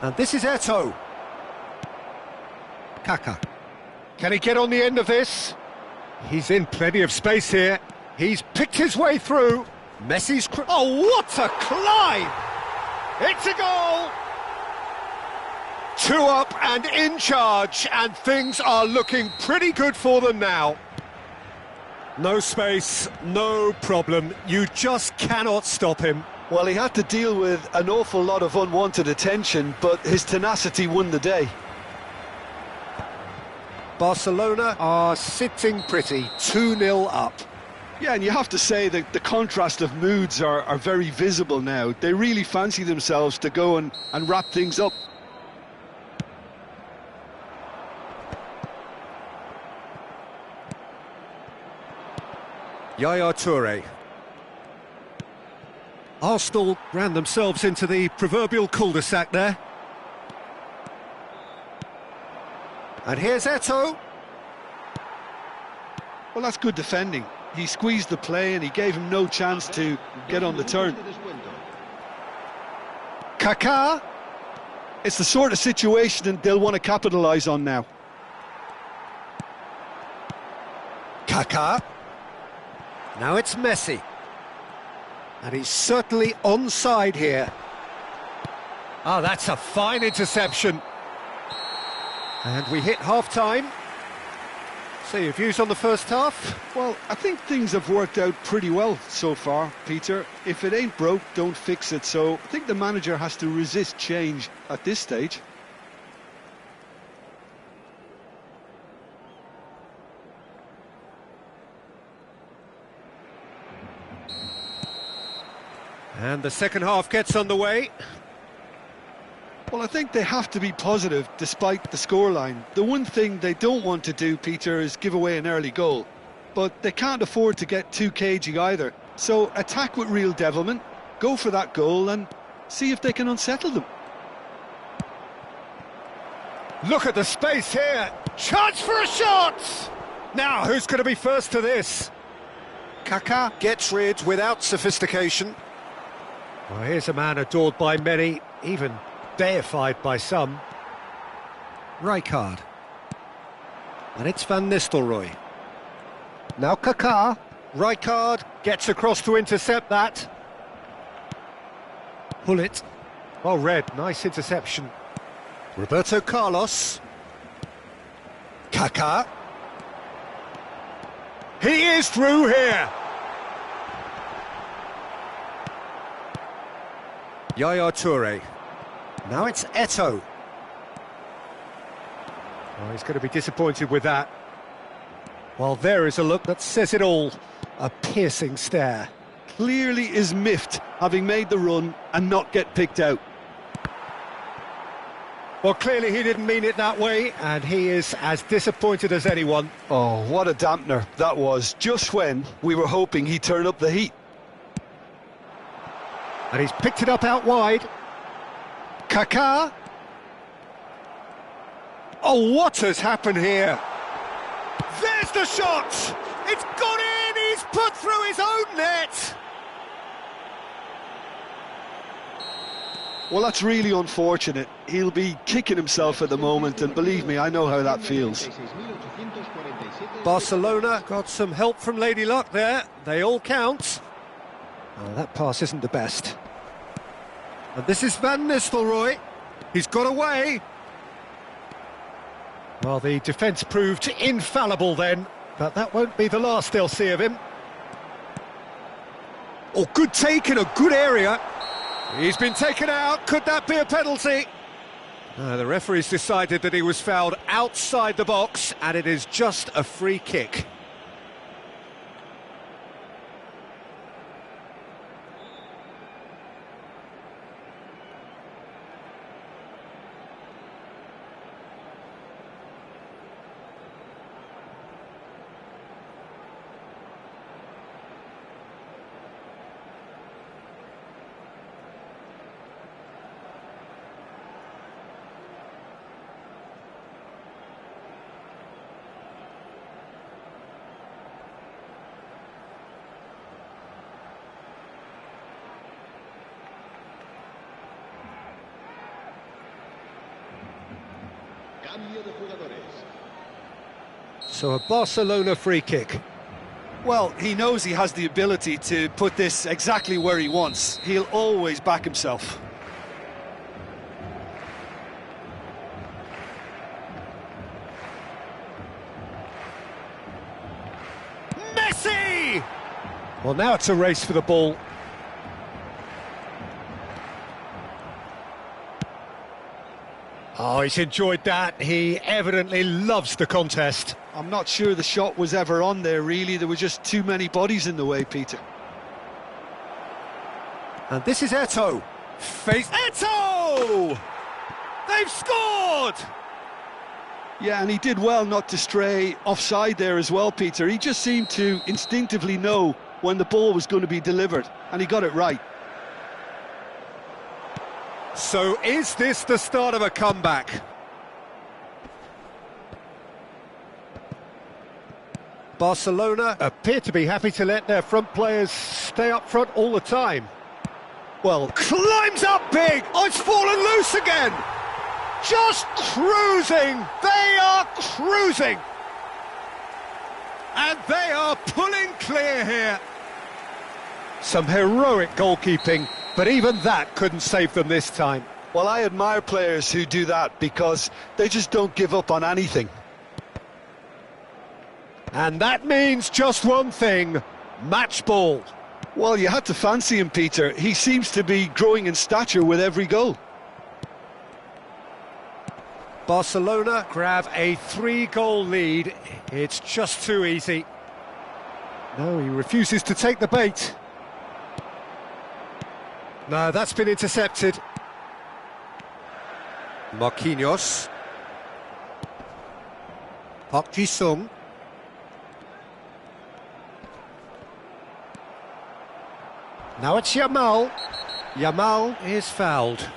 And this is Eto'o. Kaka. Can he get on the end of this? He's in plenty of space here. He's picked his way through. Messi's... Oh, what a climb! It's a goal! 2 up and in charge, and things are looking pretty good for them now. No space, no problem. You just cannot stop him. Well, he had to deal with an awful lot of unwanted attention, but his tenacity won the day. Barcelona are sitting pretty, 2-0 up. Yeah, and you have to say that the contrast of moods are very visible now. They really fancy themselves to go and wrap things up. Yaya Toure. Arsenal ran themselves into the proverbial cul-de-sac there. And here's Eto'o. Well, that's good defending. He squeezed the play and he gave him no chance to get on the turn. Kaká. It's the sort of situation they'll want to capitalise on now. Kaká. Now it's Messi. And he's certainly onside here. Oh, that's a fine interception. And we hit half-time. So your views on the first half? Well, I think things have worked out pretty well so far, Peter. If it ain't broke, don't fix it. So I think the manager has to resist change at this stage. And the second half gets underway. Well, I think they have to be positive despite the scoreline. The one thing they don't want to do, Peter, is give away an early goal. But they can't afford to get too cagey either. So attack with real devilment, go for that goal and see if they can unsettle them. Look at the space here. Chance for a shot! Now, who's going to be first to this? Kaká gets rid without sophistication. Well, here's a man adored by many, even deified by some. Rijkaard. And it's Van Nistelrooy. Now Kaká. Rijkaard gets across to intercept that. Hullet. Well read, nice interception. Roberto Carlos. Kaká. He is through here. Yaya Toure. Now it's Eto'o. Oh, he's going to be disappointed with that. Well, there is a look that says it all. A piercing stare. Clearly is miffed, having made the run and not get picked out. Well, clearly he didn't mean it that way, and he is as disappointed as anyone. Oh, what a dampener that was, just when we were hoping he'd turn up the heat. And he's picked it up out wide. Kaká. Oh, what has happened here? There's the shot! It's gone in! He's put through his own net! Well, that's really unfortunate. He'll be kicking himself at the moment, and believe me, I know how that feels. Barcelona got some help from Lady Luck there. They all count. Oh, that pass isn't the best. And this is Van Nistelrooy. He's got away. Well, the defence proved infallible then, but that won't be the last they'll see of him. Oh, good take in a good area. He's been taken out. Could that be a penalty? The referee's decided that he was fouled outside the box, and it is just a free kick. Cambio de jugadores. So a Barcelona free kick. Well, he knows he has the ability to put this exactly where he wants. He'll always back himself. Messi! Well, now it's a race for the ball. Oh, he's enjoyed that. He evidently loves the contest. I'm not sure the shot was ever on there, really. There were just too many bodies in the way, Peter. And this is Eto'o. Face Eto'o! They've scored! Yeah, and he did well not to stray offside there as well, Peter. He just seemed to instinctively know when the ball was going to be delivered, and he got it right. So is this the start of a comeback? Barcelona appear to be happy to let their front players stay up front all the time. Well, climbs up big! Oh, it's fallen loose again! Just cruising! They are cruising! And they are pulling clear here. Some heroic goalkeeping, but even that couldn't save them this time. Well, I admire players who do that because they just don't give up on anything. And that means just one thing, match ball. Well, you had to fancy him, Peter. He seems to be growing in stature with every goal. Barcelona grab a 3-goal lead. It's just too easy. No, he refuses to take the bait. No, that's been intercepted. Marquinhos. Park Ji-sung. Now it's Yamal. Yamal is fouled.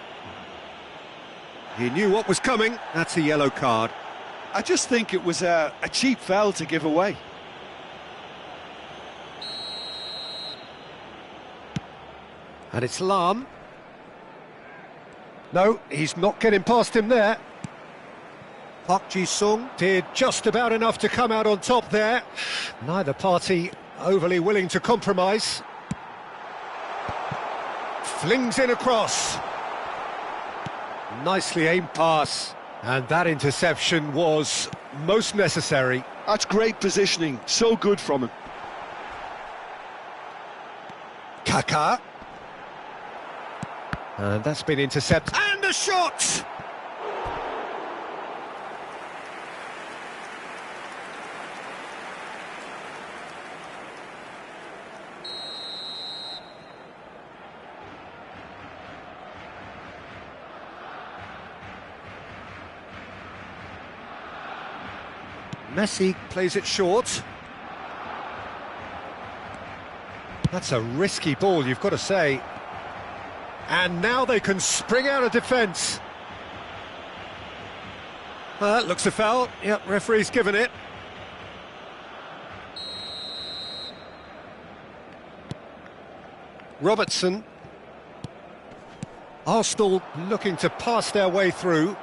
He knew what was coming. That's a yellow card. I just think it was a cheap foul to give away. And it's Lam. No, he's not getting past him there. Park Ji-sung did just about enough to come out on top there. Neither party overly willing to compromise. Flings in a cross. Nicely aimed pass. And that interception was most necessary. That's great positioning. So good from him. Kaká. And that's been intercepted. And a shot! Messi plays it short. That's a risky ball, you've got to say. And now they can spring out of defence. That looks a foul. Yep, referee's given it. Robertson. Arsenal looking to pass their way through.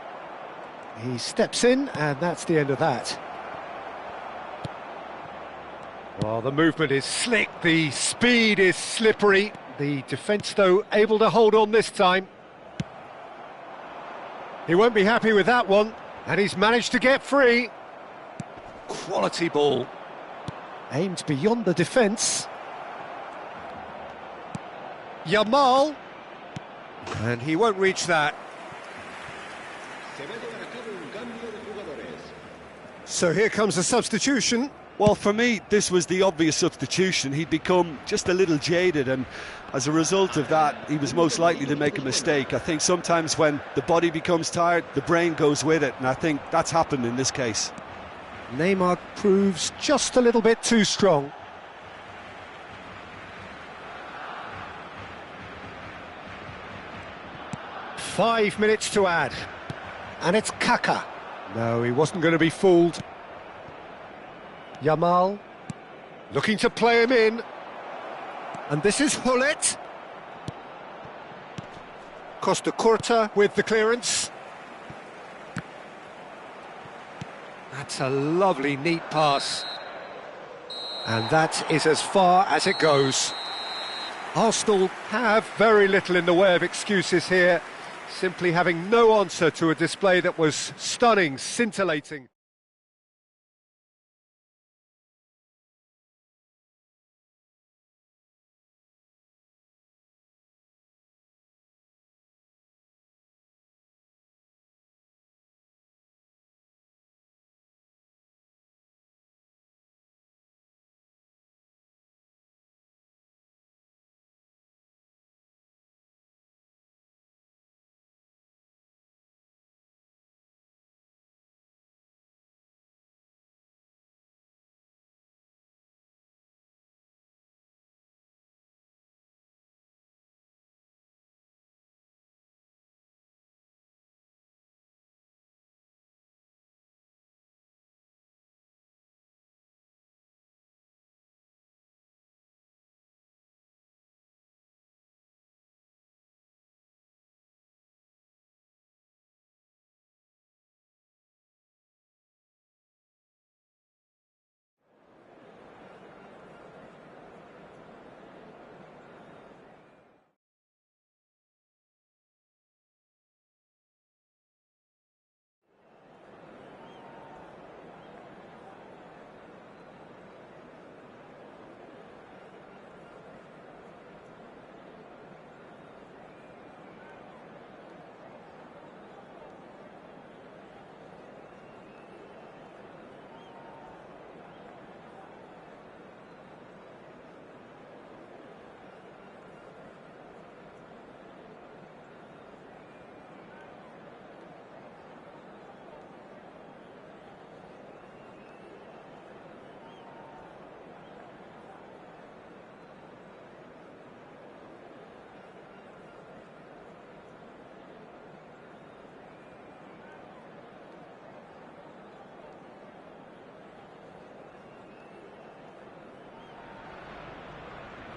He steps in, and that's the end of that. Well, the movement is slick, the speed is slippery. The defence, though, able to hold on this time. He won't be happy with that one, and he's managed to get free. Quality ball. Aimed beyond the defence. Yamal. And he won't reach that. So here comes a substitution. Well, for me, this was the obvious substitution. He'd become just a little jaded, and as a result of that, he was most likely to make a mistake. I think sometimes when the body becomes tired, the brain goes with it, and I think that's happened in this case. Neymar proves just a little bit too strong. Five minutes to add. And it's Kaká. No, he wasn't going to be fooled. Yamal looking to play him in. And this is Hullet. Costa Curta with the clearance. That's a lovely, neat pass. And that is as far as it goes. Arsenal have very little in the way of excuses here, simply having no answer to a display that was stunning, scintillating.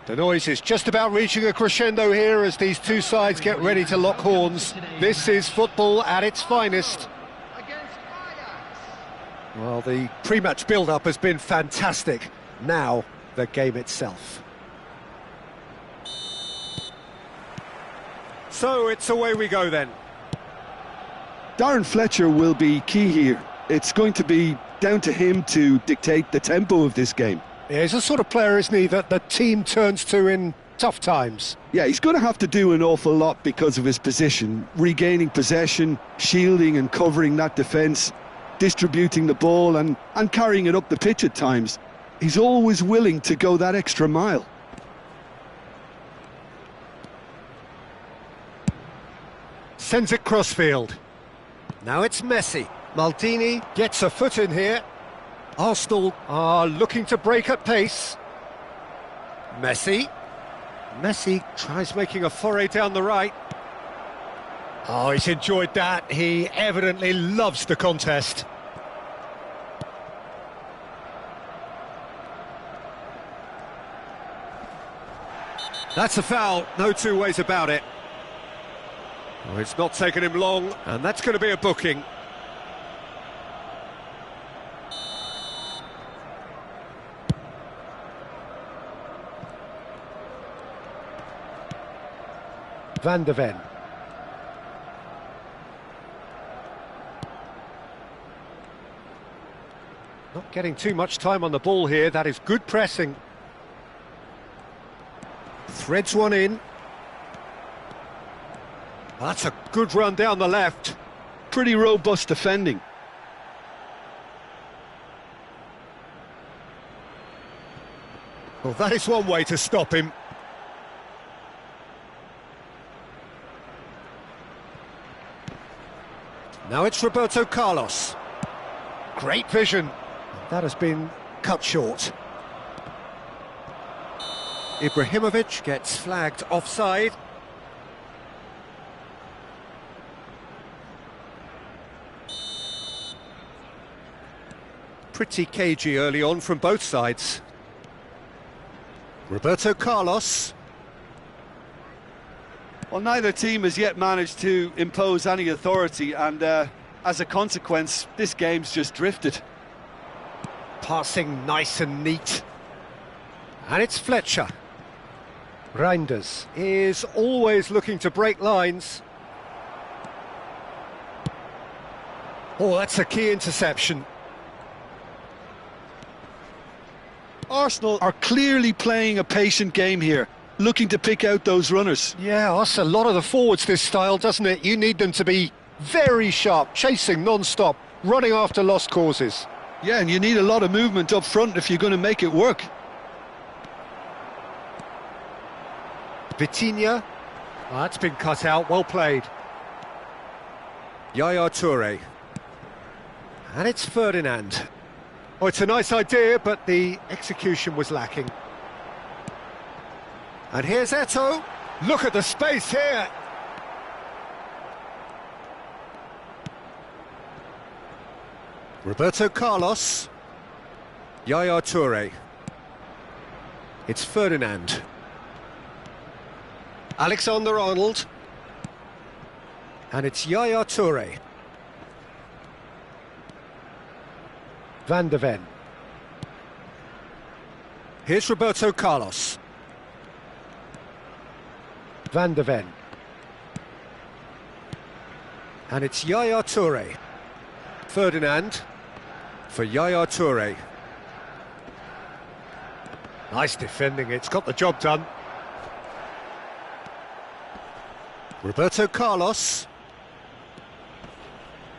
The noise is just about reaching a crescendo here as these two sides get ready to lock horns. This is football at its finest. Well, the pre-match build-up has been fantastic. Now, the game itself. So, it's away we go then. Darren Fletcher will be key here. It's going to be down to him to dictate the tempo of this game. Yeah, he's the sort of player, isn't he, that the team turns to in tough times. Yeah, he's going to have to do an awful lot because of his position. Regaining possession, shielding and covering that defence, distributing the ball and carrying it up the pitch at times. He's always willing to go that extra mile. Sends it crossfield. Now it's Messi. Maldini gets a foot in here. Arsenal are looking to break at pace. Messi tries making a foray down the right. Oh, he's enjoyed that. He evidently loves the contest. That's a foul, no two ways about it. Oh, it's not taken him long, and that's going to be a booking. Van de Ven. Not getting too much time on the ball here. That is good pressing. Threads one in. That's a good run down the left. Pretty robust defending. Well, that is one way to stop him. Now it's Roberto Carlos. Great vision. That has been cut short. Ibrahimovic gets flagged offside. Pretty cagey early on from both sides. Roberto Carlos. Well, neither team has yet managed to impose any authority, and as a consequence, this game's just drifted. Passing nice and neat. And it's Fletcher. Reinders is always looking to break lines. Oh, that's a key interception. Arsenal are clearly playing a patient game here, looking to pick out those runners. Yeah, that's a lot of the forwards, this style, doesn't it? You need them to be very sharp, chasing non-stop, running after lost causes. Yeah, and you need a lot of movement up front if you're going to make it work. Vitinha. Oh, that's been cut out, well played. Yaya Toure. And it's Ferdinand. Oh, it's a nice idea, but the execution was lacking. And here's Eto'o. Look at the space here. Roberto Carlos. Yaya Toure. It's Ferdinand. Alexander-Arnold. And it's Yaya Toure. Van de Ven. Here's Roberto Carlos. Van de Ven. And it's Yaya Toure. Ferdinand for Yaya Toure. Nice defending, it's got the job done. Roberto Carlos.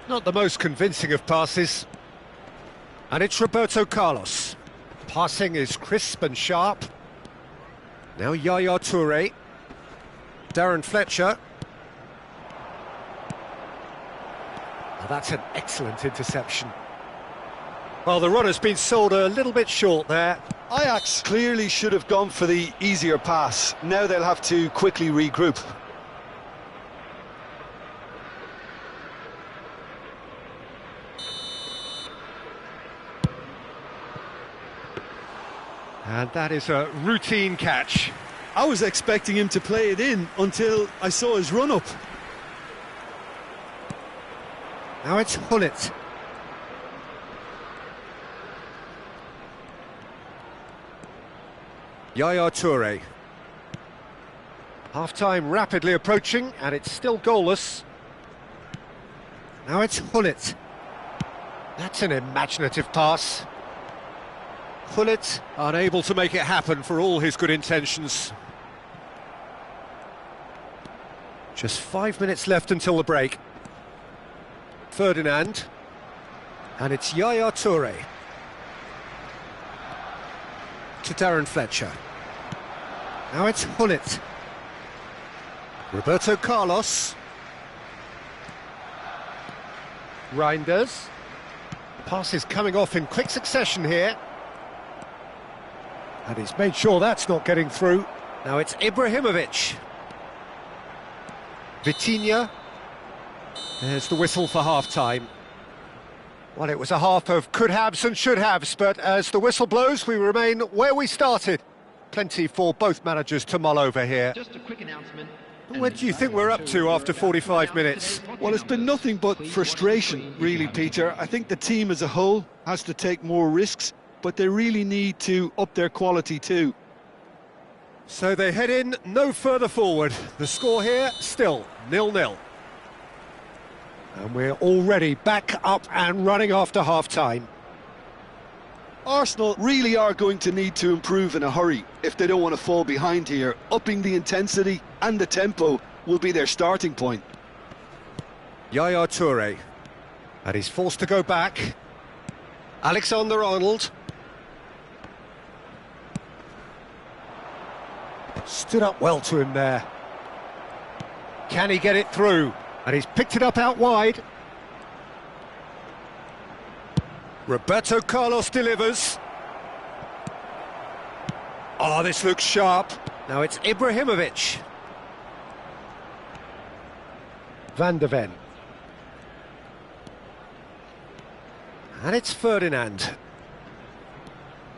Not the most convincing of passes. And it's Roberto Carlos. Passing is crisp and sharp. Now Yaya Toure. Darren Fletcher. Oh, that's an excellent interception. Well, the runner's been sold a little bit short there. Ajax clearly should have gone for the easier pass. Now they'll have to quickly regroup. And that is a routine catch. I was expecting him to play it in until I saw his run-up. Now it's Hullet. Yaya Toure. Half-time rapidly approaching, and it's still goalless. Now it's Hullet. That's an imaginative pass. Hullet unable to make it happen for all his good intentions. Just 5 minutes left until the break. Ferdinand. And it's Yaya Toure. To Darren Fletcher. Now it's Hullet. Roberto Carlos. Reinders. Pass is coming off in quick succession here. And he's made sure that's not getting through. Now it's Ibrahimovic. Vitinha. There's the whistle for half-time. Well, it was a half of could-haves and should-haves, but as the whistle blows, we remain where we started. Plenty for both managers to mull over here. Just a quick announcement. What do you think we're up to after 45 minutes? Well, it's been nothing but frustration, really, Peter. I think the team as a whole has to take more risks, but they really need to up their quality too. So they head in no further forward. The score here, still 0-0. And we're already back up and running after half-time. Arsenal really are going to need to improve in a hurry if they don't want to fall behind here. Upping the intensity and the tempo will be their starting point. Yaya Toure. And he's forced to go back. Alexander-Arnold. Stood up well to him there. Can he get it through? And he's picked it up out wide. Roberto Carlos delivers. Oh, this looks sharp. Now it's Ibrahimovic. Van de Ven. And it's Ferdinand.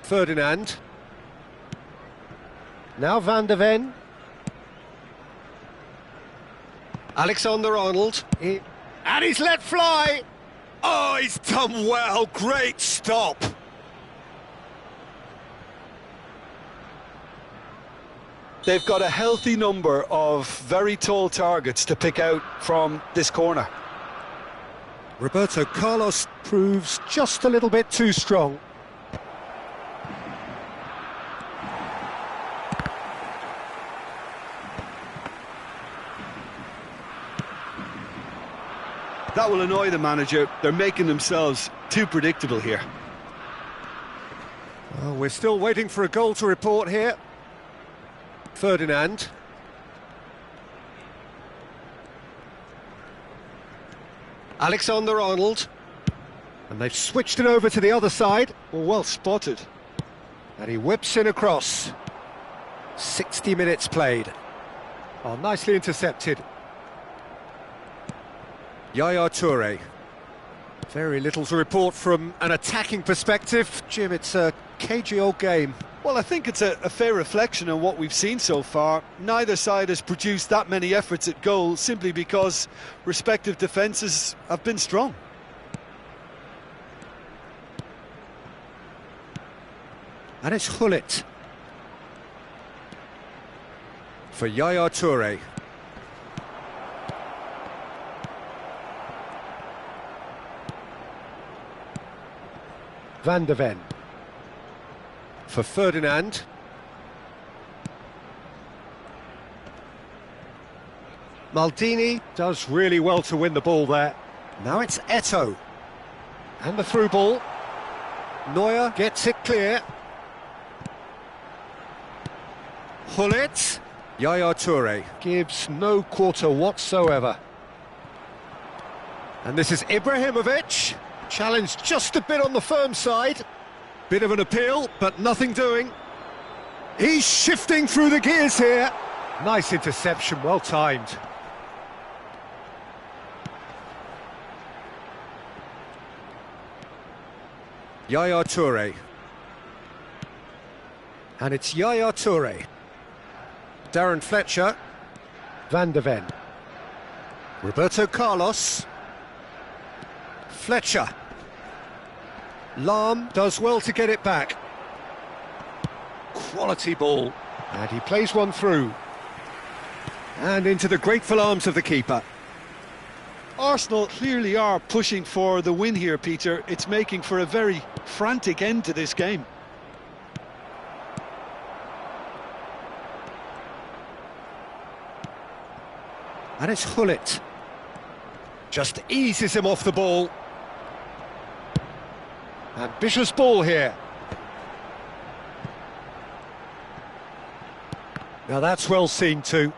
Ferdinand. Now Van de Ven. Alexander-Arnold. And he's let fly. Oh, he's done well. Great stop. They've got a healthy number of very tall targets to pick out from this corner. Roberto Carlos proves just a little bit too strong. That will annoy the manager. They're making themselves too predictable here. Well, we're still waiting for a goal to report here. Ferdinand. Alexander-Arnold. And they've switched it over to the other side. Well spotted. And he whips in across. 60 minutes played. Oh, nicely intercepted. Yaya Toure. Very little to report from an attacking perspective. Jim, it's a cagey old game. Well, I think it's a fair reflection on what we've seen so far. Neither side has produced that many efforts at goal simply because respective defences have been strong. And it's Hullet. For Yaya Toure. Van de Ven. For Ferdinand. Maldini does really well to win the ball there. Now it's Eto'o. And the through ball. Neuer gets it clear. Hullet. Yaya Toure gives no quarter whatsoever. And this is Ibrahimovic. Challenged just a bit on the firm side. Bit of an appeal, but nothing doing. He's shifting through the gears here. Nice interception, well timed. Yaya Toure. And it's Yaya Toure. Darren Fletcher. Van de Ven. Roberto Carlos. Fletcher. Lahm does well to get it back. Quality ball. And he plays one through. And into the grateful arms of the keeper. Arsenal clearly are pushing for the win here, Peter. It's making for a very frantic end to this game. And it's Hullet. Just eases him off the ball. Ambitious ball here. Now that's well seen too.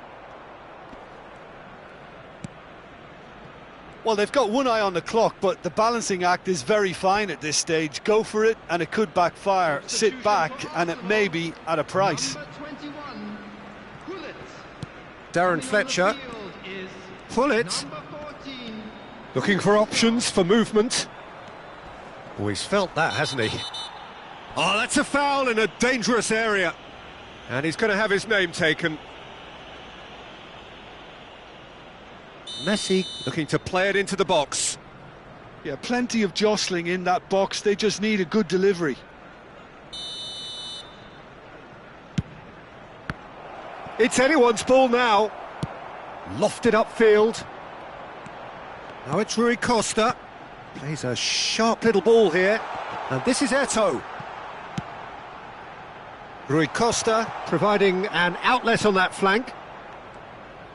Well, they've got one eye on the clock, but the balancing act is very fine at this stage. Go for it, and it could backfire. Sit back, and it may be at a price. Darren Fletcher. Hullet. Looking for options for movement. Oh, he's felt that, hasn't he? Oh, that's a foul in a dangerous area. And he's going to have his name taken. Messi looking to play it into the box. Yeah, plenty of jostling in that box. They just need a good delivery. It's anyone's ball now. Lofted upfield. Now it's Rui Costa. Plays a sharp little ball here. And this is Eto'o. Rui Costa providing an outlet on that flank.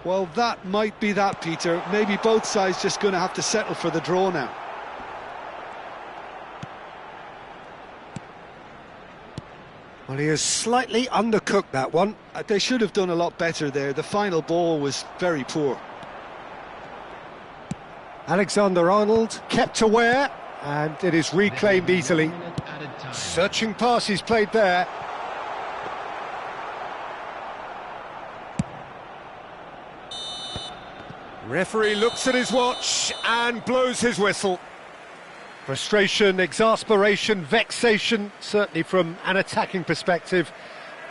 Well, that might be that, Peter. Maybe both sides just going to have to settle for the draw now. Well, he has slightly undercooked that one. They should have done a lot better there. The final ball was very poor. Alexander-Arnold kept aware, and it is reclaimed easily. Searching pass he's played there. Referee looks at his watch and blows his whistle. Frustration, exasperation, vexation, certainly from an attacking perspective.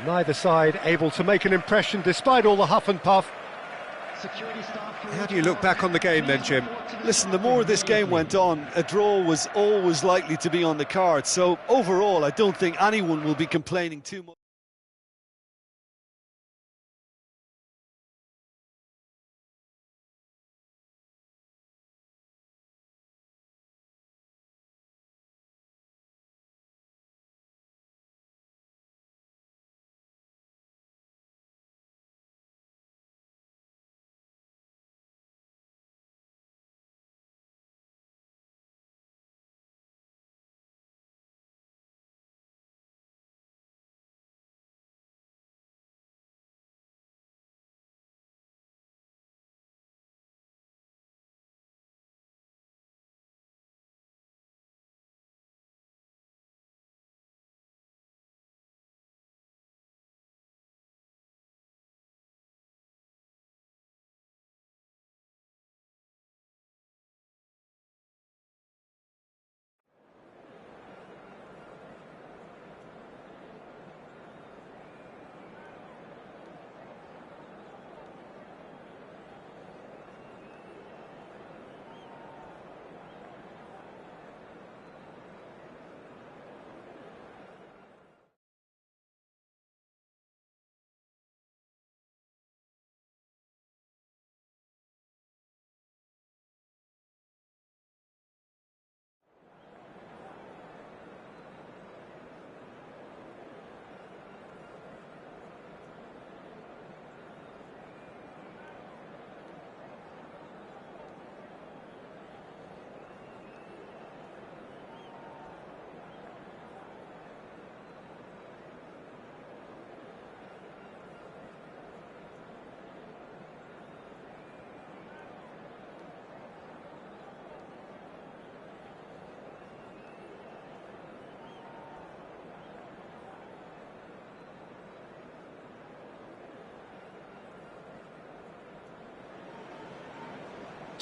Neither side able to make an impression despite all the huff and puff. How do you look back on the game then, Jim? Listen, the more this game went on, a draw was always likely to be on the card. So overall, I don't think anyone will be complaining too much.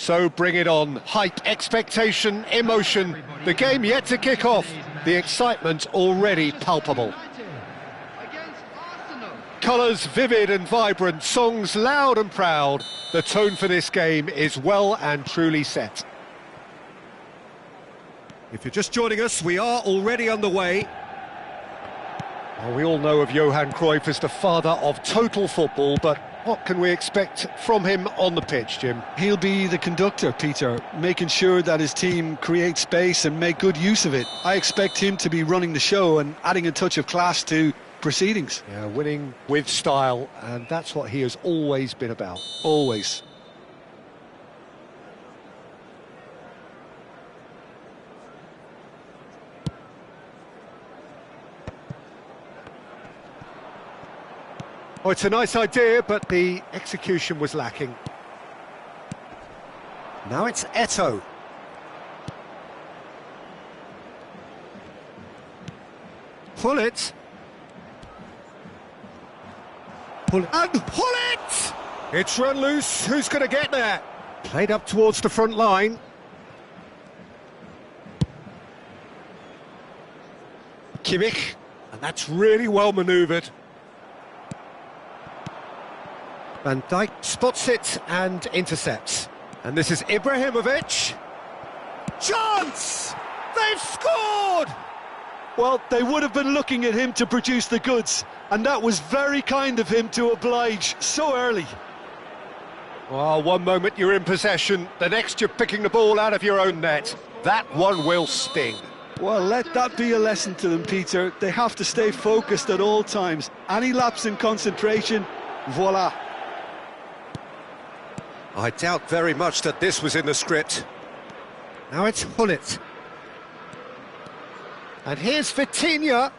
So bring it on. Hype, expectation, emotion. The game yet to kick off. The excitement already palpable. Against Arsenal. Colours vivid and vibrant, songs loud and proud. The tone for this game is well and truly set. If you're just joining us, we are already underway. Well, we all know of Johan Cruyff as the father of total football, but what can we expect from him on the pitch, Jim? He'll be the conductor, Peter, making sure that his team create space and make good use of it. I expect him to be running the show and adding a touch of class to proceedings. Yeah, winning with style, and that's what he has always been about. Always. Oh, it's a nice idea, but the execution was lacking. Now it's Eto'o. Pull it. Pull it. And pull it! It's run loose. Who's going to get there? Played up towards the front line. Kimmich. And that's really well manoeuvred. Van Dijk spots it and intercepts. And this is Ibrahimovic. Chance! They've scored! Well, they would have been looking at him to produce the goods, and that was very kind of him to oblige so early. Well, one moment you're in possession, the next you're picking the ball out of your own net. That one will sting. Well, let that be a lesson to them, Peter. They have to stay focused at all times. Any lapse in concentration, voila. I doubt very much that this was in the script. Now it's Hullet. And here's Vitinha.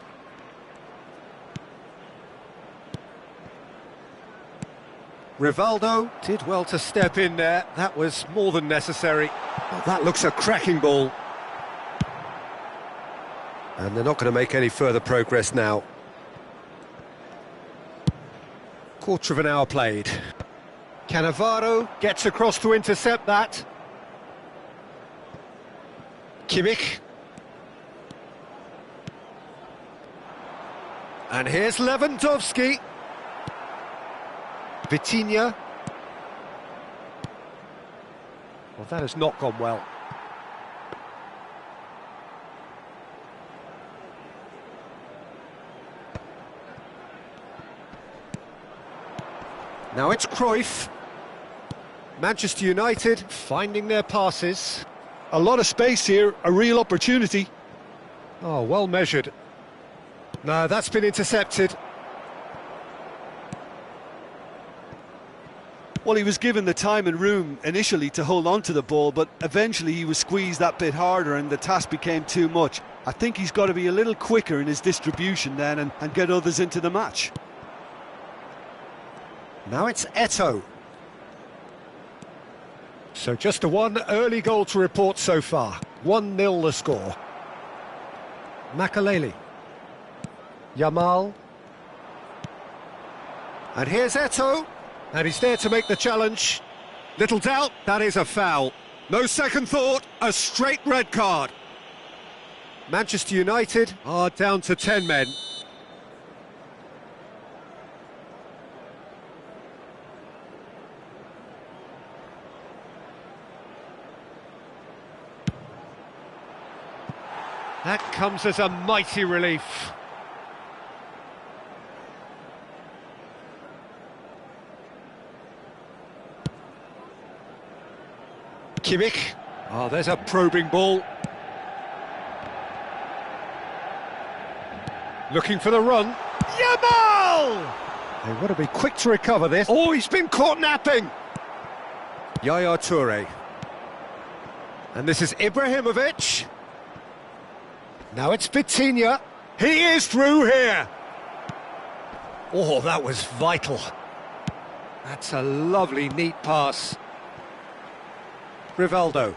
Rivaldo did well to step in there. That was more than necessary. Well, that looks a cracking ball. And they're not going to make any further progress now. Quarter of an hour played. Cannavaro gets across to intercept that. Kimmich. And here's Lewandowski. Vitinha. Well, that has not gone well. Now it's Cruyff. Manchester United finding their passes. A lot of space here, a real opportunity. Oh, well measured. No, that's been intercepted. Well, he was given the time and room initially to hold on to the ball, but eventually he was squeezed that bit harder and the task became too much. I think he's got to be a little quicker in his distribution then and get others into the match. Now it's Eto'o. So just the one early goal to report so far. 1-0 the score. Makaleli. Yamal. And here's Eto'o. And he's there to make the challenge. Little doubt, that is a foul. No second thought, a straight red card. Manchester United are down to 10 men. That comes as a mighty relief. Kimmich. Oh, there's a probing ball. Looking for the run. Yamal! They want to be quick to recover this. Oh, he's been caught napping. Yaya Toure. And this is Ibrahimovic. Now it's Vitinha. He is through here. Oh, that was vital. That's a lovely, neat pass. Rivaldo.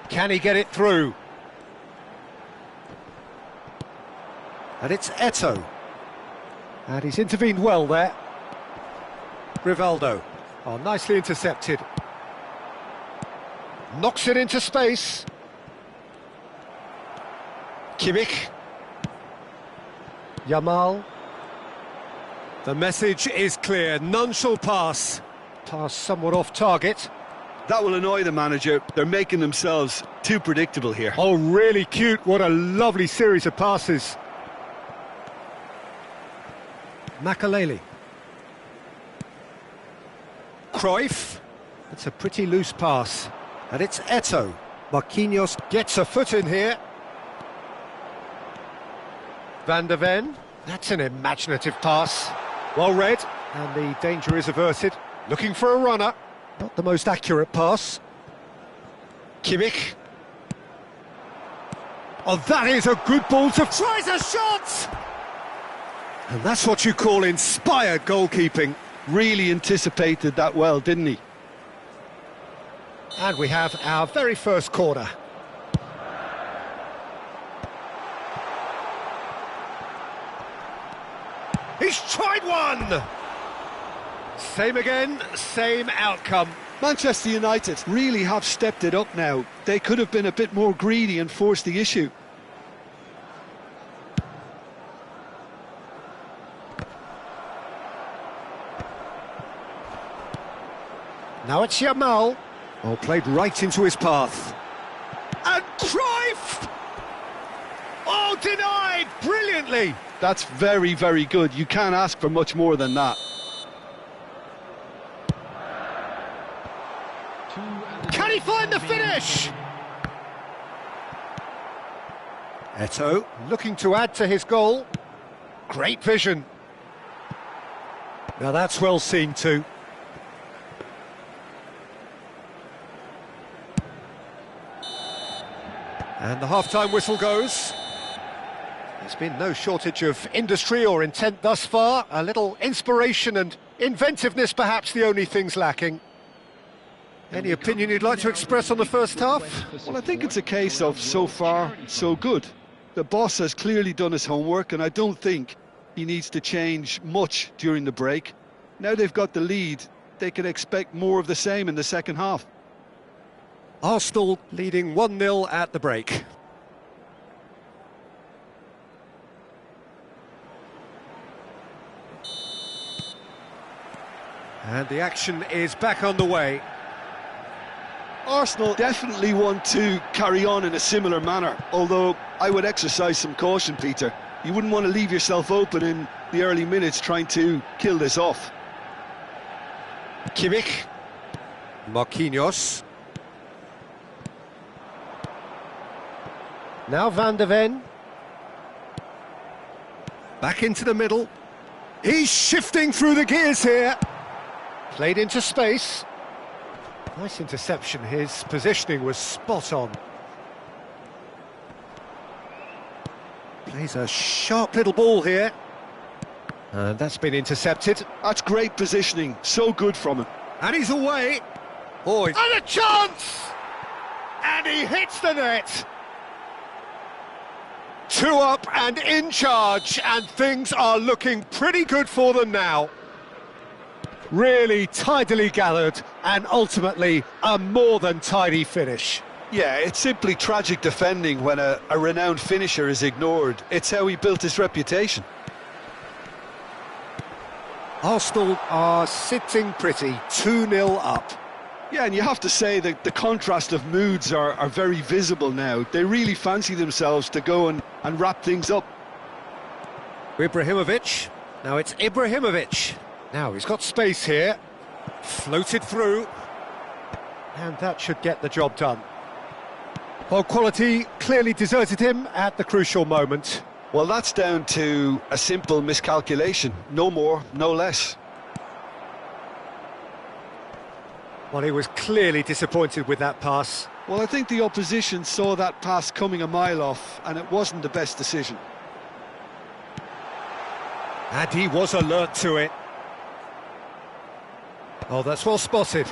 Can he get it through? And it's Eto'o. And he's intervened well there. Rivaldo. Oh, nicely intercepted. Knocks it into space. Kimmich. Yamal. The message is clear, none shall pass. Pass somewhat off target. That will annoy the manager. They're making themselves too predictable here. Oh, really cute. What a lovely series of passes. Makaleli. Cruyff. It's a pretty loose pass. And it's Eto'o. Marquinhos gets a foot in here. Van der Ven. That's an imaginative pass. Well read. And the danger is averted. Looking for a runner. Not the most accurate pass. Kimmich. Oh, that is a good ball to... Tries a shot! And that's what you call inspired goalkeeping. Really anticipated that well, didn't he? And we have our very first corner. He's tried one! Same again, same outcome. Manchester United really have stepped it up now. They could have been a bit more greedy and forced the issue. Now it's Yamal. Oh, played right into his path. And Cruyff! Oh, denied brilliantly! That's very, very good. You can't ask for much more than that. Can he find the finish? Eto'o looking to add to his goal. Great vision. Now that's well seen too. And the half-time whistle goes. There's been no shortage of industry or intent thus far. A little inspiration and inventiveness, perhaps the only things lacking. Any opinion you'd like to express on the first half? Well, I think it's a case of so far, so good. The boss has clearly done his homework, and I don't think he needs to change much during the break. Now they've got the lead, they can expect more of the same in the second half. Arsenal leading 1-0 at the break. And the action is back on the way. Arsenal definitely want to carry on in a similar manner, although I would exercise some caution, Peter. You wouldn't want to leave yourself open in the early minutes trying to kill this off. Kimmich. Marquinhos. Now Van der Ven. Back into the middle. He's shifting through the gears here. Played into space. Nice interception, his positioning was spot on. Plays a sharp little ball here. And that's been intercepted. That's great positioning, so good from him. And he's away. Oh, and a chance! And he hits the net. 2 up and in charge, and things are looking pretty good for them now. Really tidily gathered, and ultimately a more than tidy finish. Yeah, it's simply tragic defending when a renowned finisher is ignored. It's how he built his reputation. Arsenal are sitting pretty, 2-0 up. Yeah, and you have to say that the contrast of moods are very visible now. They really fancy themselves to go and wrap things up. Ibrahimovic. Now it's Ibrahimovic. Now he's got space here. Floated through. And that should get the job done. Well, quality clearly deserted him at the crucial moment. Well, that's down to a simple miscalculation. No more, no less. Well, he was clearly disappointed with that pass. Well, I think the opposition saw that pass coming a mile off, and it wasn't the best decision. And he was alert to it. Oh, that's well spotted.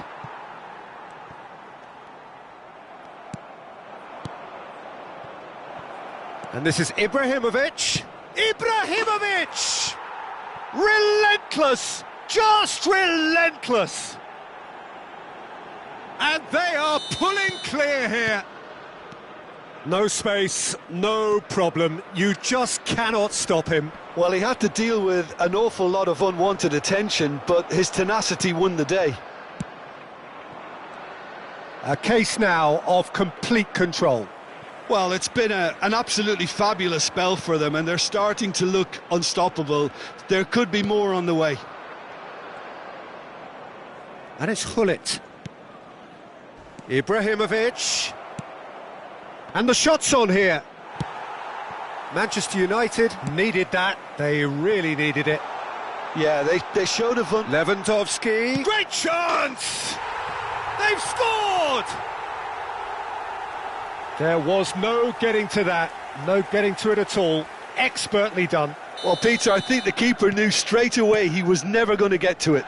And this is Ibrahimovic. Ibrahimovic! Relentless! Just relentless! And they are pulling clear here. No space, no problem. You just cannot stop him. Well, he had to deal with an awful lot of unwanted attention, but his tenacity won the day. A case now of complete control. Well, it's been an absolutely fabulous spell for them, and they're starting to look unstoppable. There could be more on the way. And it's Hullet. Ibrahimovic. And the shot's on here. Manchester United needed that. They really needed it. Yeah, they showed a Lewandowski. Great chance! They've scored! There was no getting to that. No getting to it at all. Expertly done. Well, Peter, I think the keeper knew straight away he was never going to get to it.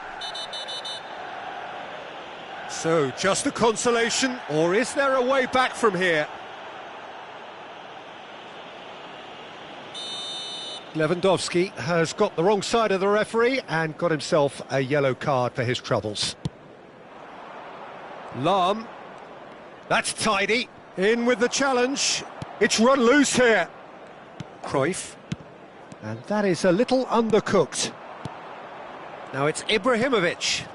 So, just a consolation, or is there a way back from here? Lewandowski has got the wrong side of the referee and got himself a yellow card for his troubles. Lahm. That's tidy. In with the challenge. It's run loose here. Cruyff. And that is a little undercooked. Now it's Ibrahimovic.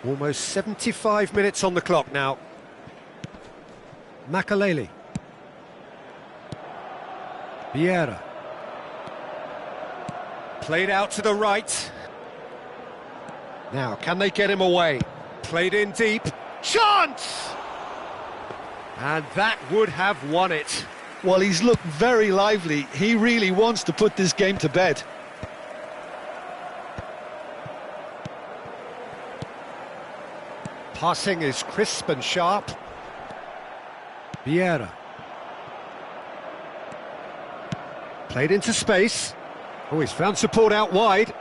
Almost 75 minutes on the clock now. Makaleli. Vieira. Played out to the right. Now, can they get him away? Played in deep. Chance! And that would have won it. Well, he's looked very lively. He really wants to put this game to bed. Passing is crisp and sharp. Vieira. Played into space. Oh, he's found support out wide.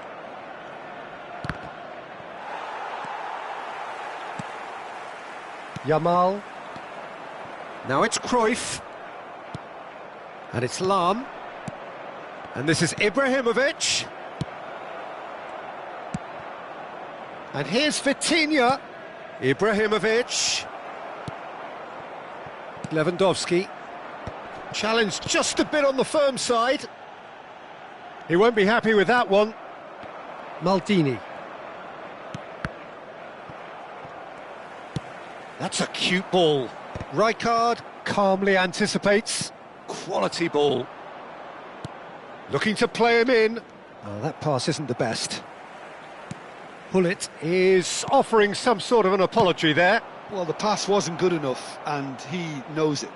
Yamal. Now it's Cruyff. And it's Lahm. And this is Ibrahimovic. And here's Vitinha. Ibrahimovic. Lewandowski. Challenged just a bit on the firm side. He won't be happy with that one. Maldini. That's a cute ball. Rijkaard calmly anticipates. Quality ball. Looking to play him in. Oh, that pass isn't the best. Hullet is offering some sort of an apology there. Well, the pass wasn't good enough, and he knows it.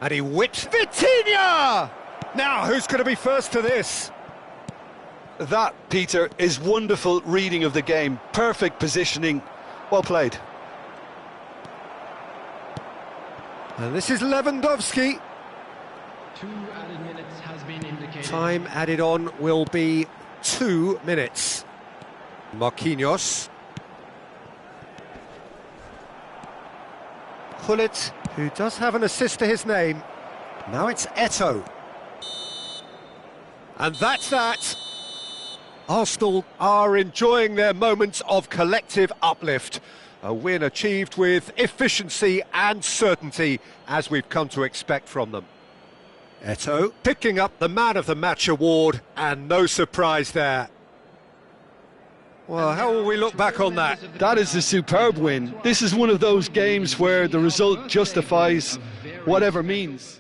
And he whips Vitinha! Now, who's going to be first to this? That, Peter, is wonderful reading of the game. Perfect positioning. Well played. And this is Lewandowski. 2 added minutes has been indicated. Time added on will be 2 minutes. Marquinhos. Hullet, who does have an assist to his name. Now it's Eto'o. And that's that. Arsenal are enjoying their moments of collective uplift. A win achieved with efficiency and certainty, as we've come to expect from them. Eto'o picking up the Man of the Match award, and no surprise there. Well, how will we look back on that? That is a superb win. This is one of those games where the result justifies whatever means.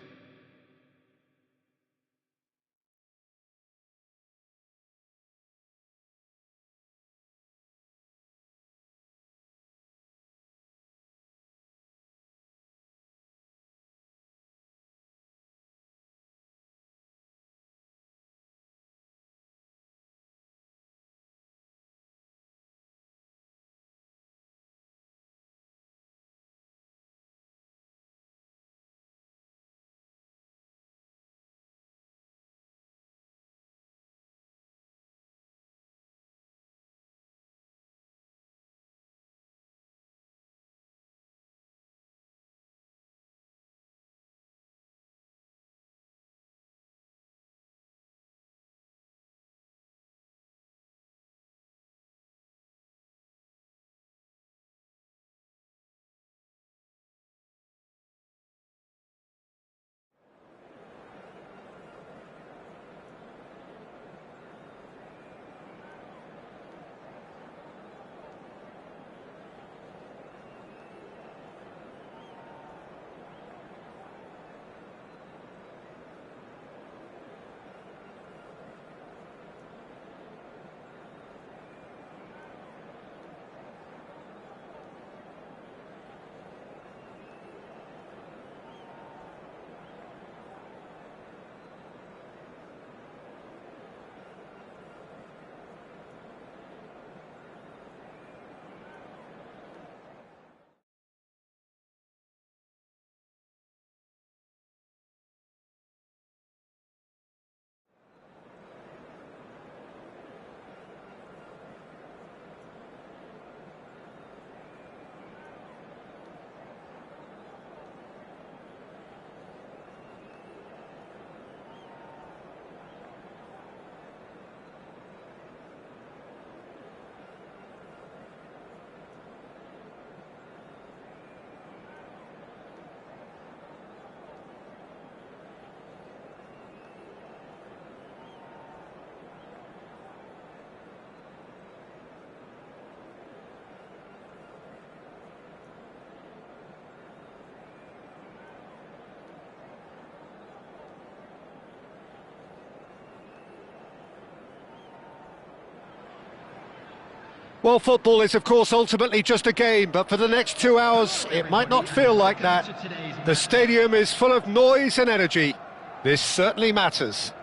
Well, football is, of course, ultimately just a game, but for the next 2 hours, it might not feel like that. The stadium is full of noise and energy. This certainly matters.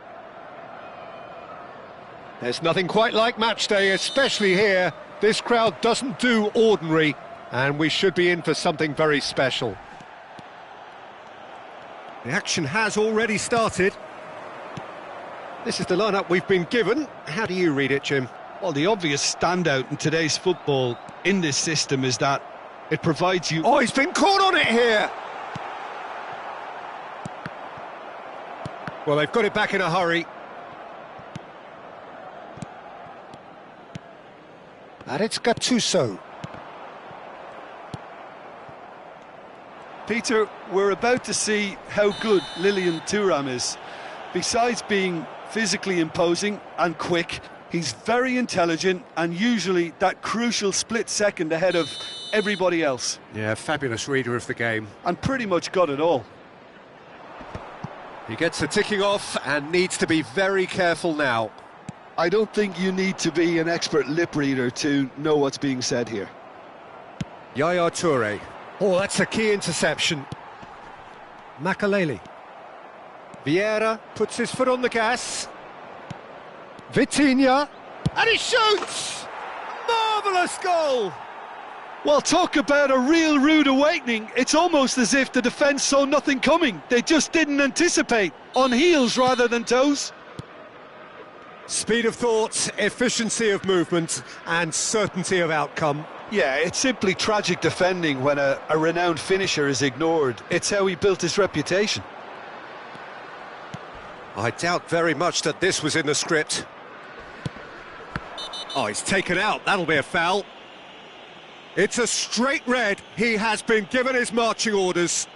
There's nothing quite like match day, especially here. This crowd doesn't do ordinary, and we should be in for something very special. The action has already started. This is the lineup we've been given. How do you read it, Jim? Well, the obvious standout in today's football in this system is that it provides you... Oh, he's been caught on it here! Well, they've got it back in a hurry. And it's Gattuso. Peter, we're about to see how good Lilian Thuram is. Besides being physically imposing and quick, he's very intelligent and usually that crucial split second ahead of everybody else. Yeah, fabulous reader of the game. And pretty much got it all. He gets the ticking off and needs to be very careful now. I don't think you need to be an expert lip reader to know what's being said here. Yaya Toure. Oh, that's a key interception. Makaleli. Vieira puts his foot on the gas. Vitinha. And he shoots! Marvellous goal! Well, talk about a real rude awakening. It's almost as if the defence saw nothing coming. They just didn't anticipate. On heels rather than toes. Speed of thought, efficiency of movement, and certainty of outcome. Yeah, it's simply tragic defending when a renowned finisher is ignored. It's how he built his reputation. I doubt very much that this was in the script. Oh, he's taken out. That'll be a foul. It's a straight red. He has been given his marching orders.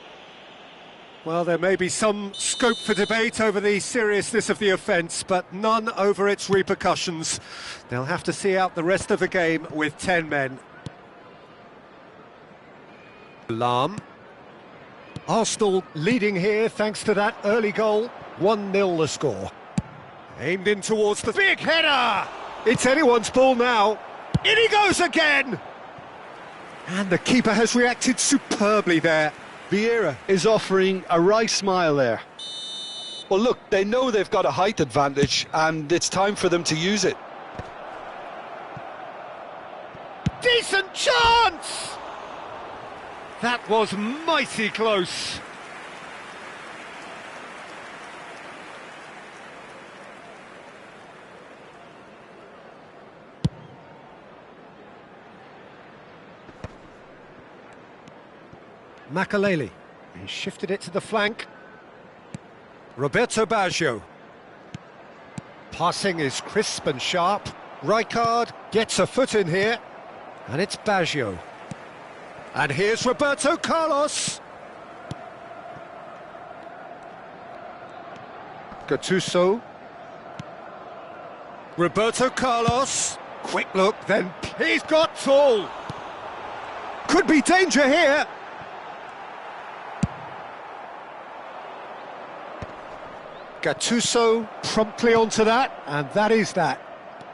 Well, there may be some scope for debate over the seriousness of the offence, but none over its repercussions. They'll have to see out the rest of the game with 10 men. Alarm. Arsenal leading here thanks to that early goal. 1-0 the score. Aimed in towards the big header! It's anyone's ball now. In he goes again! And the keeper has reacted superbly there. Vieira is offering a wry smile there. Well, look, they know they've got a height advantage and it's time for them to use it. Decent chance! That was mighty close. Makaleli. He shifted it to the flank. Roberto Baggio. Passing is crisp and sharp. Rijkaard gets a foot in here. And it's Baggio. And here's Roberto Carlos. Gattuso. Roberto Carlos. Quick look, then he's got Tool. Could be danger here. Gattuso promptly onto that, and that is that.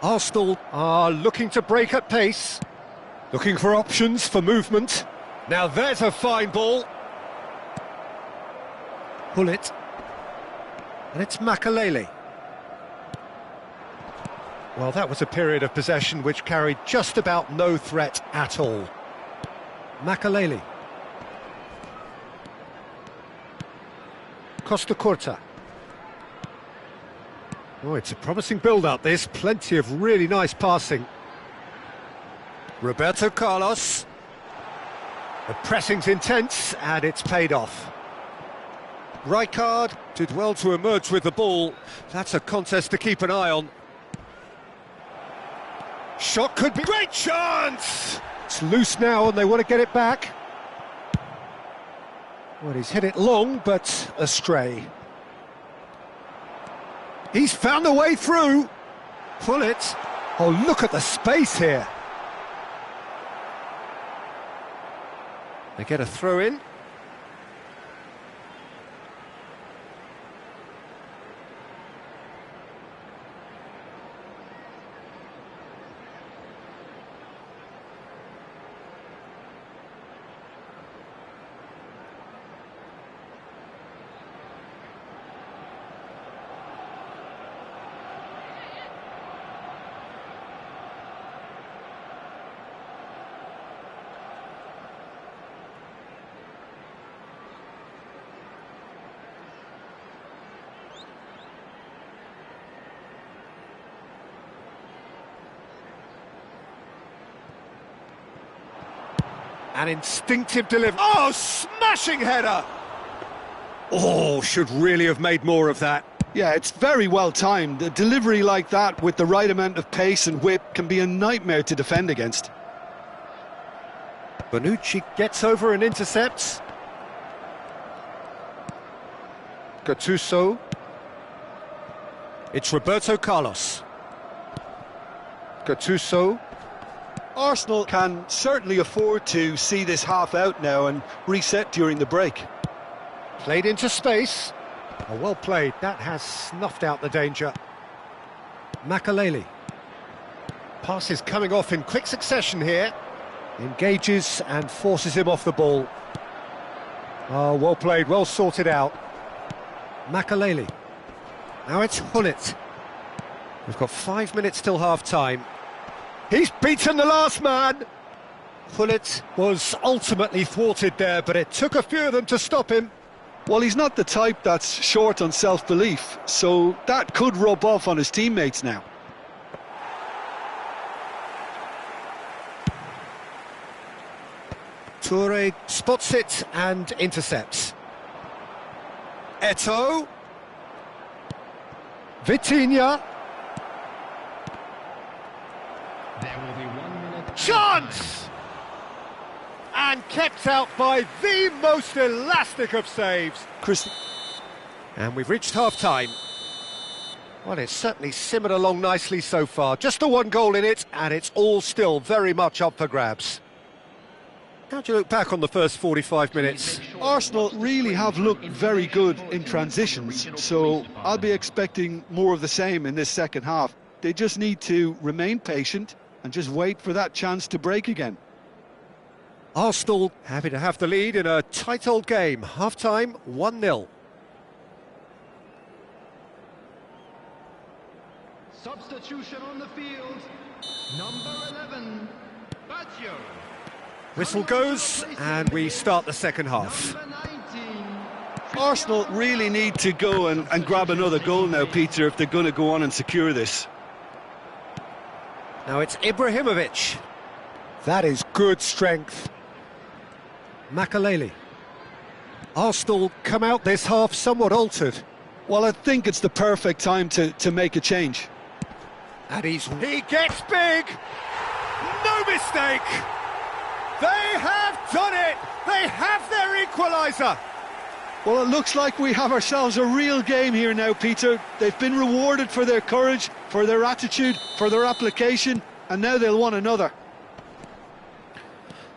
Arsenal are looking to break at pace, looking for options for movement. Now there's a fine ball. Pull it. And it's Makaleli. Well, that was a period of possession which carried just about no threat at all. Makaleli. Costa Curta. Oh, it's a promising build-up, this. Plenty of really nice passing. Roberto Carlos. The pressing's intense, and it's paid off. Rijkaard did well to emerge with the ball. That's a contest to keep an eye on. Shot could be... Great chance! It's loose now, and they want to get it back. Well, he's hit it long, but astray. He's found a way through. Pull it. Oh, look at the space here. They get a throw in. An instinctive delivery. Oh, smashing header! Oh, should really have made more of that. Yeah, it's very well timed. A delivery like that with the right amount of pace and whip can be a nightmare to defend against. Bonucci gets over and intercepts. Gattuso. It's Roberto Carlos. Gattuso. Arsenal can certainly afford to see this half out now and reset during the break. Played into space. Oh, well played. That has snuffed out the danger. Makaleli. Pass is coming off in quick succession here. Engages and forces him off the ball. Oh, well played, well sorted out. Makaleli. Now it's Hullet. We've got 5 minutes till half-time. He's beaten the last man! Hullet was ultimately thwarted there, but it took a few of them to stop him. Well, he's not the type that's short on self-belief, so that could rub off on his teammates now. Toure spots it and intercepts. Eto'o. Vitinha. There will be 1 minute. Chance! And kept out by the most elastic of saves. Chris. And we've reached half-time. Well, it's certainly simmered along nicely so far. Just the one goal in it, and it's all still very much up for grabs. How do you look back on the first 45 minutes? Arsenal really have looked very good in transitions, so I'll be expecting more of the same in this second half. They just need to remain patient and just wait for that chance to break again. Arsenal happy to have the lead in a tight old game. Half-time, 1-0. Substitution on the field. Number 11, Baggio. Whistle goes, and we start the second half. Number 19. Arsenal really need to go and grab another goal now, Peter, if they're going to go on and secure this. Now it's Ibrahimovic. That is good strength. Makaleli. Arsenal come out this half somewhat altered. Well, I think it's the perfect time to make a change. And He gets big! No mistake! They have done it! They have their equaliser! Well, it looks like we have ourselves a real game here now, Peter. They've been rewarded for their courage, for their attitude, for their application, and now they'll want another.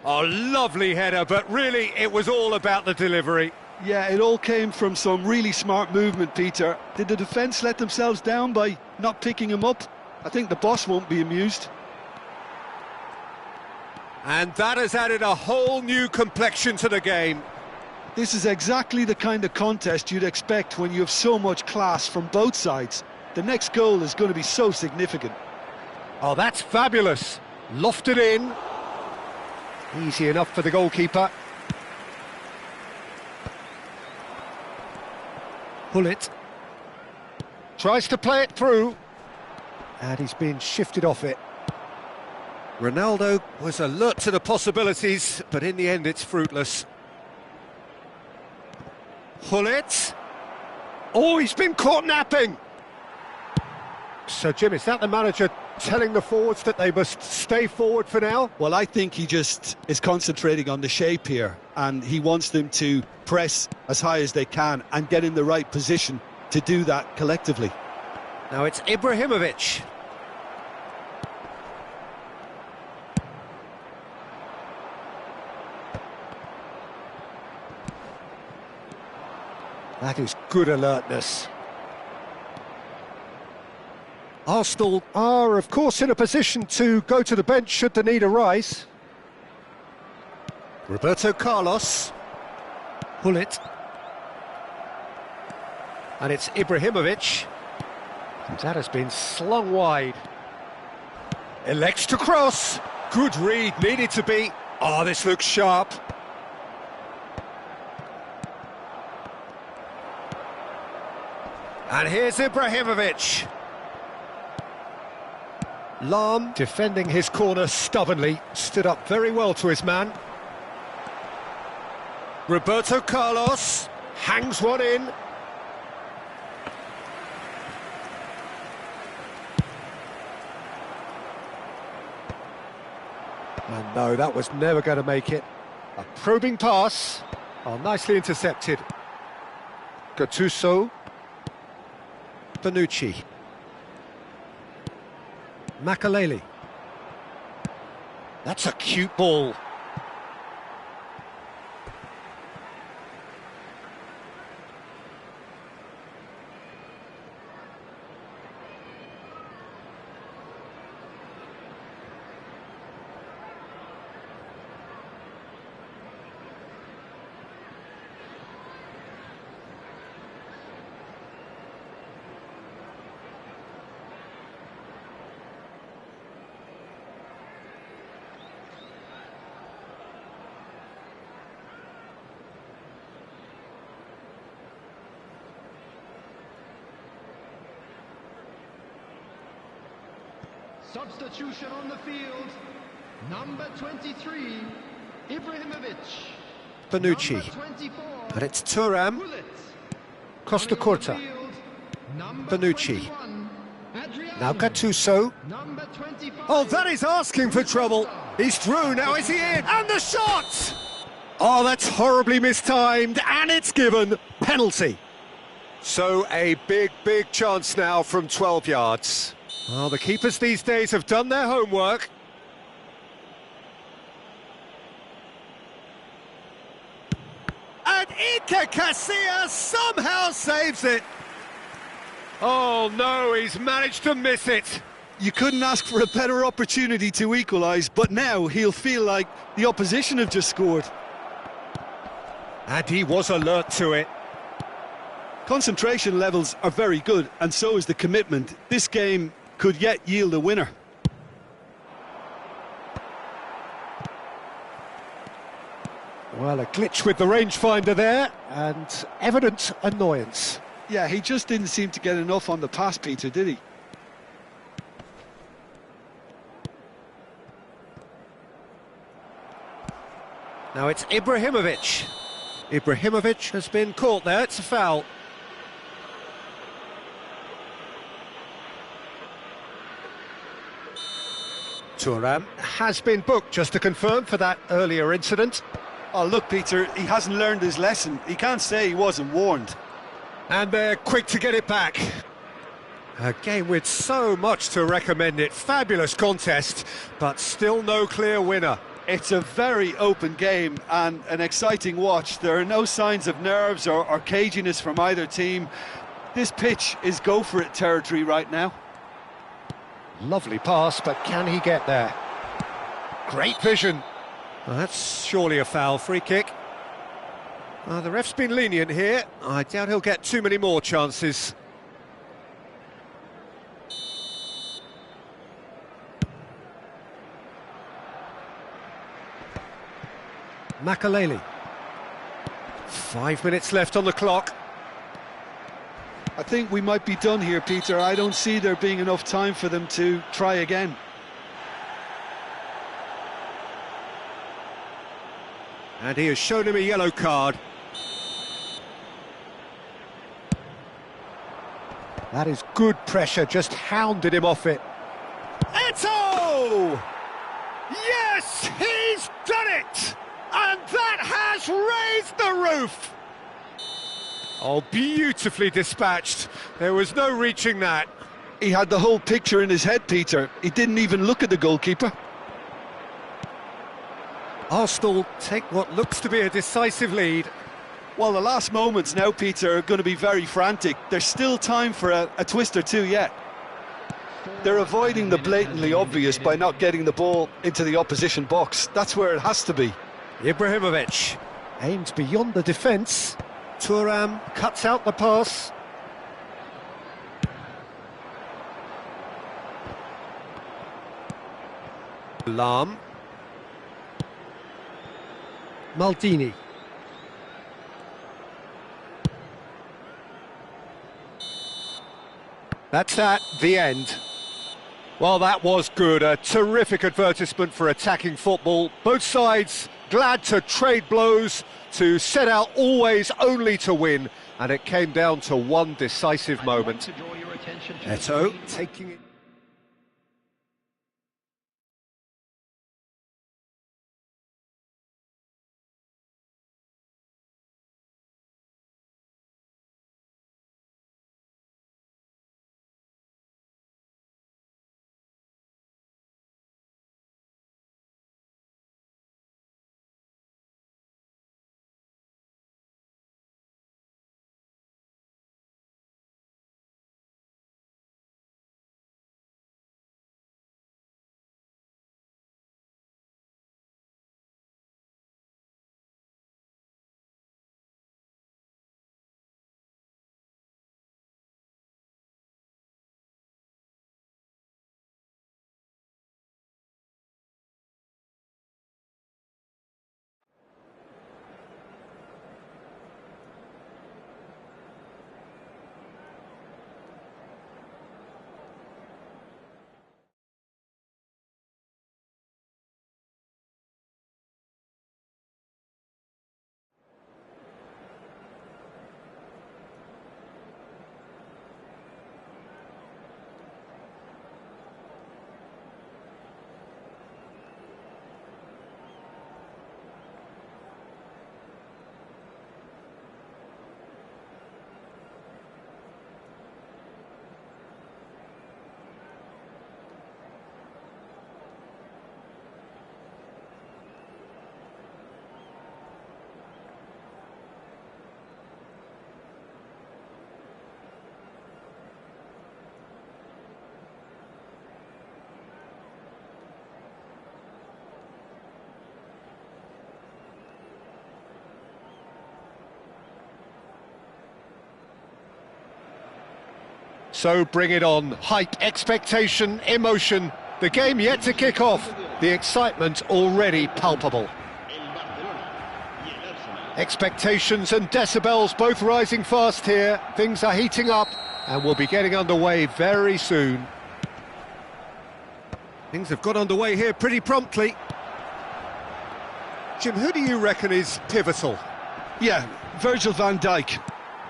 Oh, lovely header, but really it was all about the delivery. Yeah, it all came from some really smart movement, Peter. Did the defence let themselves down by not picking him up? I think the boss won't be amused. And that has added a whole new complexion to the game. This is exactly the kind of contest you'd expect when you have so much class from both sides. The next goal is going to be so significant. Oh, that's fabulous. Lofted in. Easy enough for the goalkeeper. Hullet. Tries to play it through. And he's been shifted off it. Ronaldo was alert to the possibilities, but in the end it's fruitless. Hullet. Oh, he's been caught napping. So, Jim, is that the manager telling the forwards that they must stay forward for now? Well, I think he just is concentrating on the shape here, and he wants them to press as high as they can and get in the right position to do that collectively. Now it's Ibrahimovic. That is good alertness. Arsenal are, of course, in a position to go to the bench should the need arise. Roberto Carlos. Hullet. And it's Ibrahimovic. And that has been slung wide. Elects to cross. Good read, needed to be. Oh, this looks sharp. And here's Ibrahimovic. Lahm, defending his corner stubbornly, stood up very well to his man. Roberto Carlos hangs one in. And no, that was never going to make it. A probing pass. Oh, nicely intercepted. Gattuso. Bonucci. Makaleli. That's a cute ball. Substitution on the field. Number 23, Ibrahimovic. Bonucci. Number 24, And it's Thuram. Gullit. Costa Coming on the Curta. field, number Bonucci. 21, Adrian. Now Gattuso. Number 25, Oh, that is asking for trouble. He's through, now is he in? And the shot! Oh, that's horribly mistimed, and it's given. Penalty. So a big, big chance now from 12 yards. Well, the keepers these days have done their homework. And Iker Casillas somehow saves it. Oh no, he's managed to miss it. You couldn't ask for a better opportunity to equalise, but now he'll feel like the opposition have just scored. And he was alert to it. Concentration levels are very good, and so is the commitment. This game could yet yield a winner. Well, a glitch with the rangefinder there, and evident annoyance. Yeah, he just didn't seem to get enough on the pass, Peter, did he? Now it's Ibrahimovic. Ibrahimovic has been caught there, it's a foul. Thuram has been booked, just to confirm, for that earlier incident. Oh, look, Peter, he hasn't learned his lesson. He can't say he wasn't warned. And they're quick to get it back. A game with so much to recommend it. Fabulous contest, but still no clear winner. It's a very open game and an exciting watch. There are no signs of nerves or caginess from either team. This pitch is go-for-it territory right now. Lovely pass, but can he get there? Great vision. Well, that's surely a foul. Free kick. The ref's been lenient here. I doubt he'll get too many more chances. Makaleli. 5 minutes left on the clock. I think we might be done here, Peter. I don't see there being enough time for them to try again. And he has shown him a yellow card. That is good pressure, just hounded him off it. Eto! Yes, he's done it! And that has raised the roof! Oh, beautifully dispatched. There was no reaching that. He had the whole picture in his head, Peter. He didn't even look at the goalkeeper. Arsenal take what looks to be a decisive lead. Well, the last moments now, Peter, are going to be very frantic. There's still time for a twist or two yet. They're avoiding the blatantly obvious by not getting the ball into the opposition box. That's where it has to be. Ibrahimovic aims beyond the defence. Thuram cuts out the pass. Lam. Maldini. That's the end. Well, that was good. A terrific advertisement for attacking football. Both sides glad to trade blows, to set out always only to win, and it came down to one decisive moment. Eto'o taking it. So bring it on. Hype, expectation, emotion. The game yet to kick off. The excitement already palpable. Expectations and decibels both rising fast here. Things are heating up and we'll be getting underway very soon. Things have got underway here pretty promptly. Jim, who do you reckon is pivotal? Yeah, Virgil van Dijk.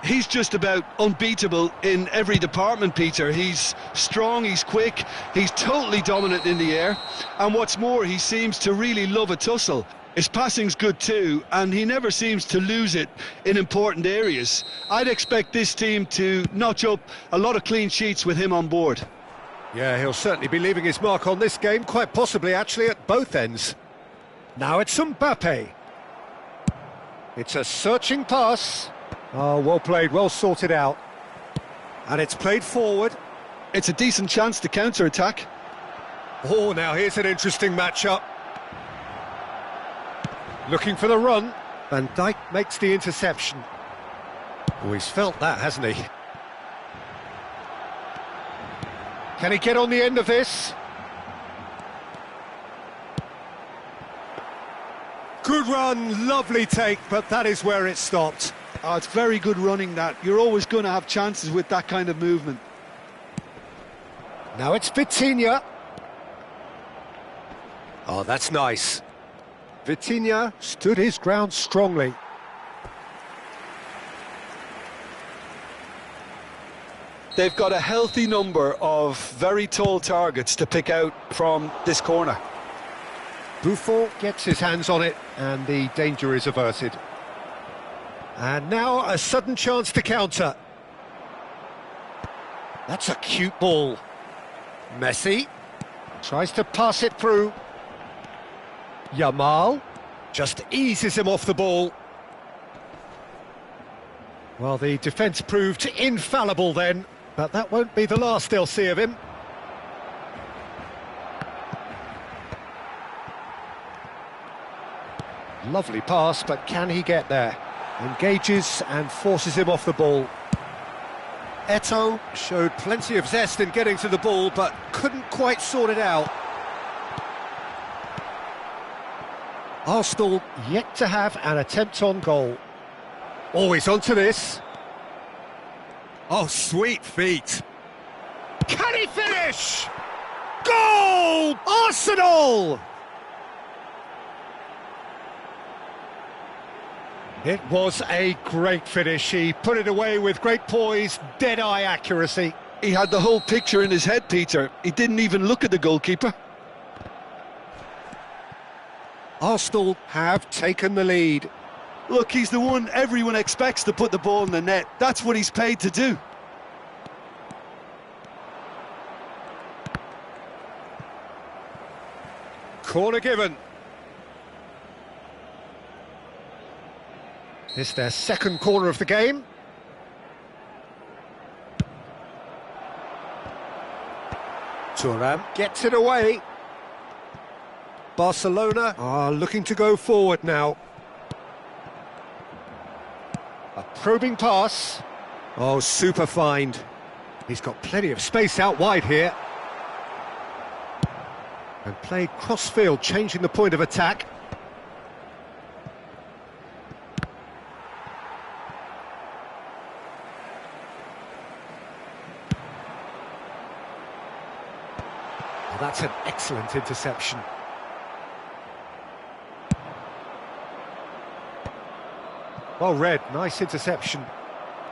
He's just about unbeatable in every department, Peter. He's strong, he's quick, he's totally dominant in the air. And what's more, he seems to really love a tussle. His passing's good too, and he never seems to lose it in important areas. I'd expect this team to notch up a lot of clean sheets with him on board. Yeah, he'll certainly be leaving his mark on this game, quite possibly actually at both ends. Now it's Mbappe. It's a searching pass. Oh, well played, well sorted out. And it's played forward. It's a decent chance to counter-attack. Oh, now here's an interesting matchup. Looking for the run. Van Dijk makes the interception. Oh, he's felt that, hasn't he? Can he get on the end of this? Good run, lovely take, but that is where it stopped. Oh, it's very good running that. You're always going to have chances with that kind of movement. Now it's Vitinha. Oh, that's nice. Vitinha stood his ground strongly. They've got a healthy number of very tall targets to pick out from this corner. Buffon gets his hands on it and the danger is averted. And now a sudden chance to counter. That's a cute ball. Messi tries to pass it through. Yamal just eases him off the ball. Well, the defence proved infallible then, but that won't be the last they'll see of him. Lovely pass, but can he get there? Engages and forces him off the ball. Eto'o showed plenty of zest in getting to the ball, but couldn't quite sort it out. Arsenal yet to have an attempt on goal. Always onto this. Oh, sweet feet. Can he finish? Goal! Arsenal! It was a great finish. He put it away with great poise, dead-eye accuracy. He had the whole picture in his head, Peter. He didn't even look at the goalkeeper. Arsenal have taken the lead. Look, he's the one everyone expects to put the ball in the net. That's what he's paid to do. Corner given. It's their second corner of the game. Thuram gets it away. Barcelona are looking to go forward now. A probing pass. Oh, super find. He's got plenty of space out wide here. And played cross-field, changing the point of attack. Oh, that's an excellent interception. Well read, nice interception.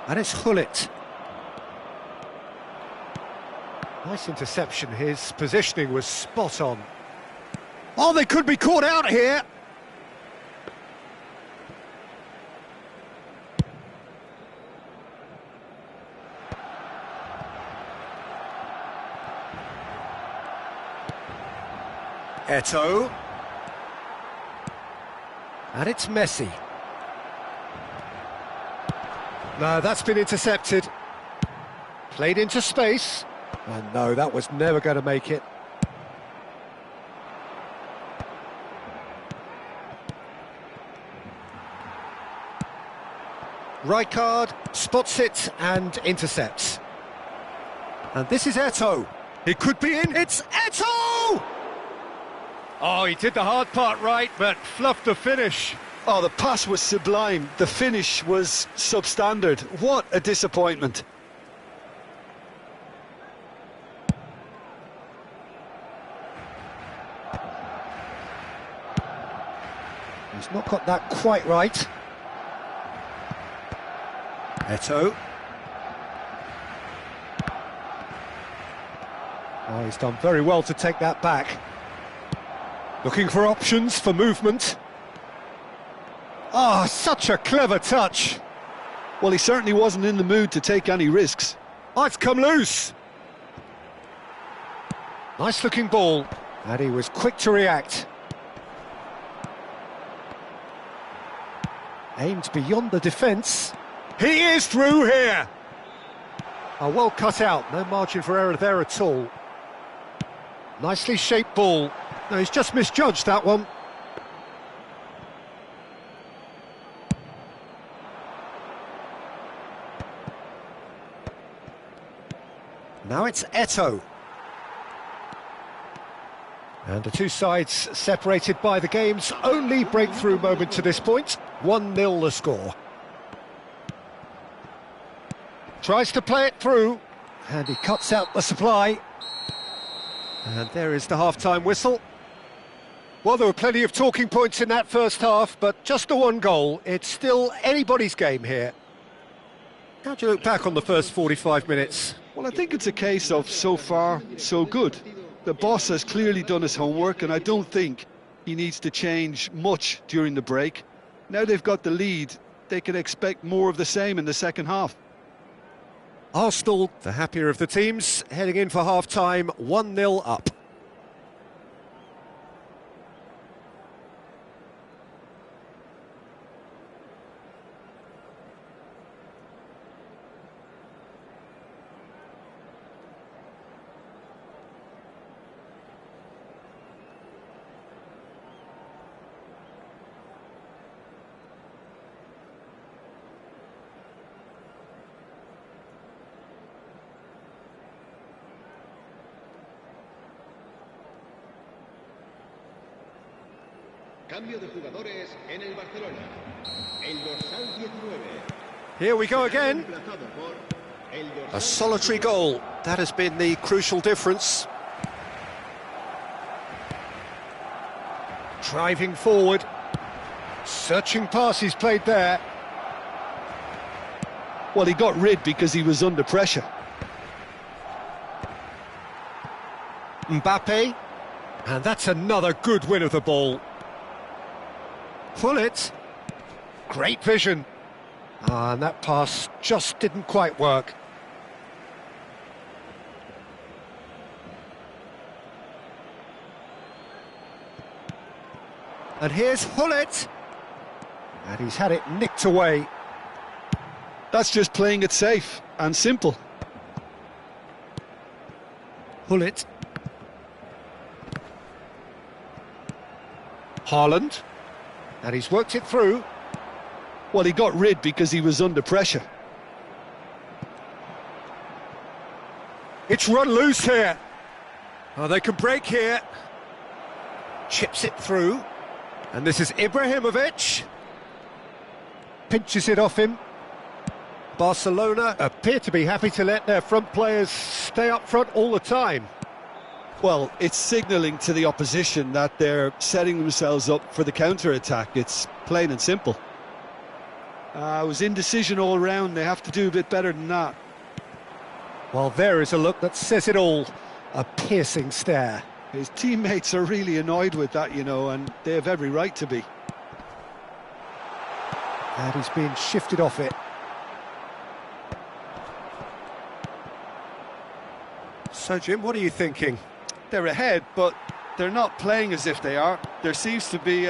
And it's Hullet. Nice interception, his positioning was spot on. Oh, they could be caught out here! Eto'o. And it's Messi. No, that's been intercepted. Played into space. And no, that was never going to make it. Rijkaard spots it and intercepts. And this is Eto'o. It could be in. It's Eto'o! Oh, he did the hard part right, but fluffed the finish. Oh, the pass was sublime. The finish was substandard. What a disappointment. He's not got that quite right. Eto'o. Oh, he's done very well to take that back. Looking for options for movement. Ah, such a clever touch. Well, he certainly wasn't in the mood to take any risks. Oh, it's come loose. Nice looking ball. And he was quick to react. Aimed beyond the defence. He is through here. Oh, well cut out. No margin for error there at all. Nicely shaped ball. No, he's just misjudged that one. Now it's Eto'o. And the two sides separated by the game's only breakthrough moment to this point. 1-0 the score. Tries to play it through. And he cuts out the supply. And there is the half-time whistle. Well, there were plenty of talking points in that first half, but just the one goal. It's still anybody's game here. How do you look back on the first 45 minutes? Well, I think it's a case of so far, so good. The boss has clearly done his homework, and I don't think he needs to change much during the break. Now they've got the lead, they can expect more of the same in the second half. Arsenal, the happier of the teams, heading in for half-time, 1-0 up. Cambio de jugadores en el Barcelona. El dorsal 19. Here we go again. Reemplazado por el dorsal A solitary goal. That has been the crucial difference. Driving forward. Searching pass he's played there. Well, he got rid because he was under pressure. Mbappe. And that's another good win of the ball. Pullet. Great vision. And that pass just didn't quite work. And here's Pullet. And he's had it nicked away. That's just playing it safe and simple. Pullet. Haaland. And he's worked it through. Well, he got rid because he was under pressure. It's run loose here. Oh, they can break here. Chips it through. And this is Ibrahimovic. Pinches it off him. Barcelona appear to be happy to let their front players stay up front all the time. Well, it's signalling to the opposition that they're setting themselves up for the counter-attack. It's plain and simple. It was indecision all round. They have to do a bit better than that. Well, there is a look that says it all. A piercing stare. His teammates are really annoyed with that, you know, and they have every right to be. And he's being shifted off it. So, Jim, what are you thinking? They're ahead, but they're not playing as if they are. There seems to be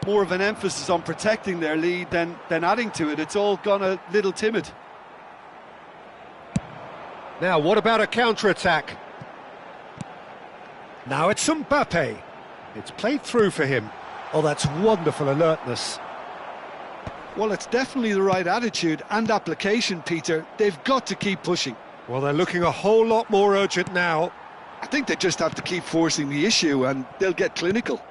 more of an emphasis on protecting their lead than adding to it. It's all gone a little timid. Now, what about a counter-attack? Now it's Mbappe. It's played through for him. Oh, that's wonderful alertness. Well, it's definitely the right attitude and application, Peter. They've got to keep pushing. Well, they're looking a whole lot more urgent now. I think they just have to keep forcing the issue and they'll get clinical.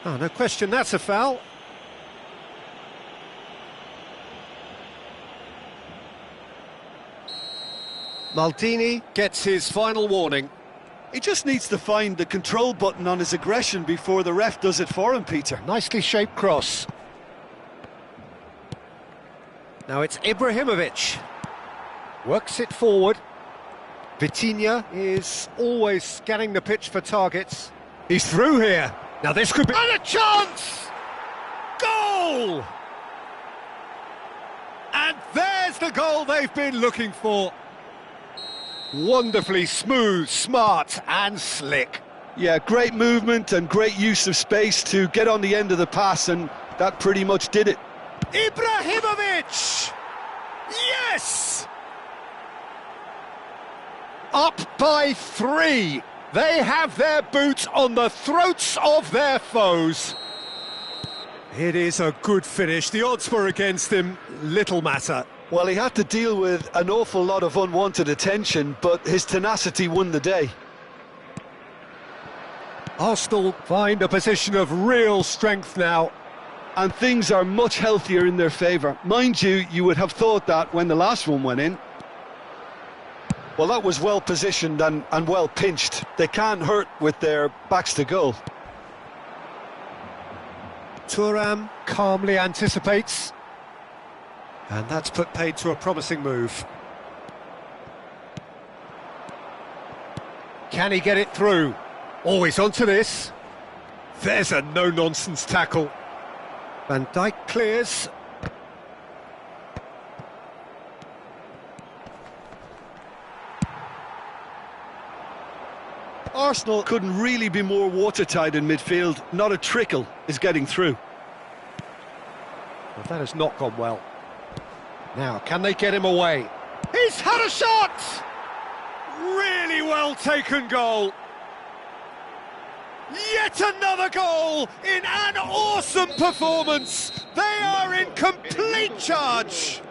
Oh, no question, that's a foul. Maldini gets his final warning. He just needs to find the control button on his aggression before the ref does it for him, Peter. Nicely shaped cross. Now it's Ibrahimovic. Works it forward. Vitinha is always scanning the pitch for targets. He's through here. Now this could be... And a chance! Goal! And there's the goal they've been looking for. Wonderfully smooth, smart and slick. Yeah, great movement and great use of space to get on the end of the pass, and that pretty much did it. Ibrahimovic! Yes! Up by 3. They have their boots on the throats of their foes. It is a good finish. The odds were against him. Little matter. Well, he had to deal with an awful lot of unwanted attention, but his tenacity won the day. Arsenal find a position of real strength now. And things are much healthier in their favour. Mind you, you would have thought that when the last one went in. Well, that was well positioned and well pinched. They can't hurt with their backs to goal. Thuram calmly anticipates. And that's put paid to a promising move. Can he get it through? Always onto this. There's a no-nonsense tackle. Van Dijk clears. Arsenal couldn't really be more watertight in midfield. Not a trickle is getting through. Well, that has not gone well. Now, can they get him away? He's had a shot! Really well taken goal. Yet another goal in an awesome performance. They are in complete charge.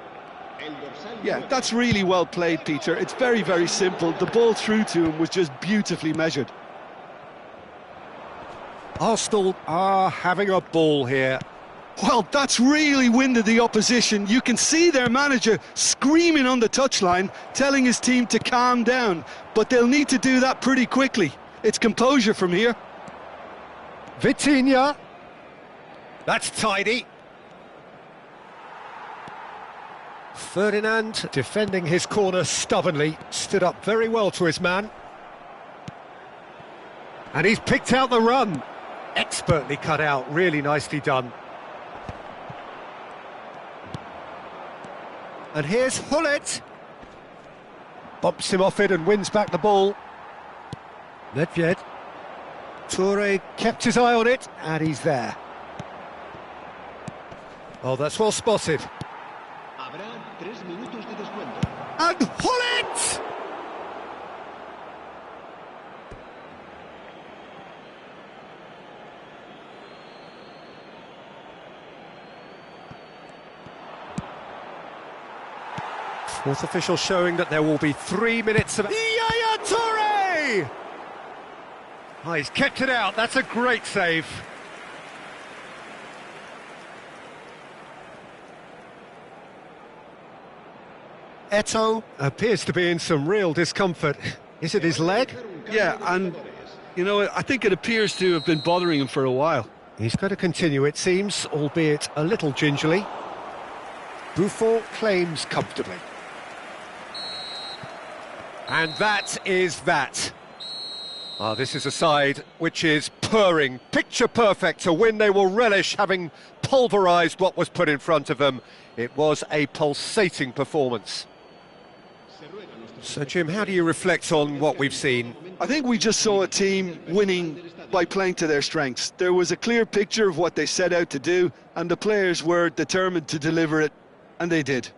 Yeah, that's really well played, Peter. It's very, very simple. The ball through to him was just beautifully measured. Arsenal are having a ball here. Well, that's really winded the opposition. You can see their manager screaming on the touchline, telling his team to calm down. But they'll need to do that pretty quickly. It's composure from here. Vitinha. That's tidy. Ferdinand, defending his corner stubbornly, stood up very well to his man. And he's picked out the run. Expertly cut out, really nicely done. And here's Hullet. Bumps him off it and wins back the ball. Nedved. Toure kept his eye on it, and he's there. Oh, that's well spotted. And Hullet! Fourth official showing that there will be 3 minutes of... Yaya Toure! Oh, he's kept it out, that's a great save. Eto'o appears to be in some real discomfort. Is it his leg? Yeah, and, you know, I think it appears to have been bothering him for a while. He's going to continue, it seems, albeit a little gingerly. Buffon claims comfortably. And that is that. Ah, this is a side which is purring, picture perfect, a win they will relish, having pulverised what was put in front of them. It was a pulsating performance. So, Jim, how do you reflect on what we've seen? I think we just saw a team winning by playing to their strengths. There was a clear picture of what they set out to do, and the players were determined to deliver it, and they did.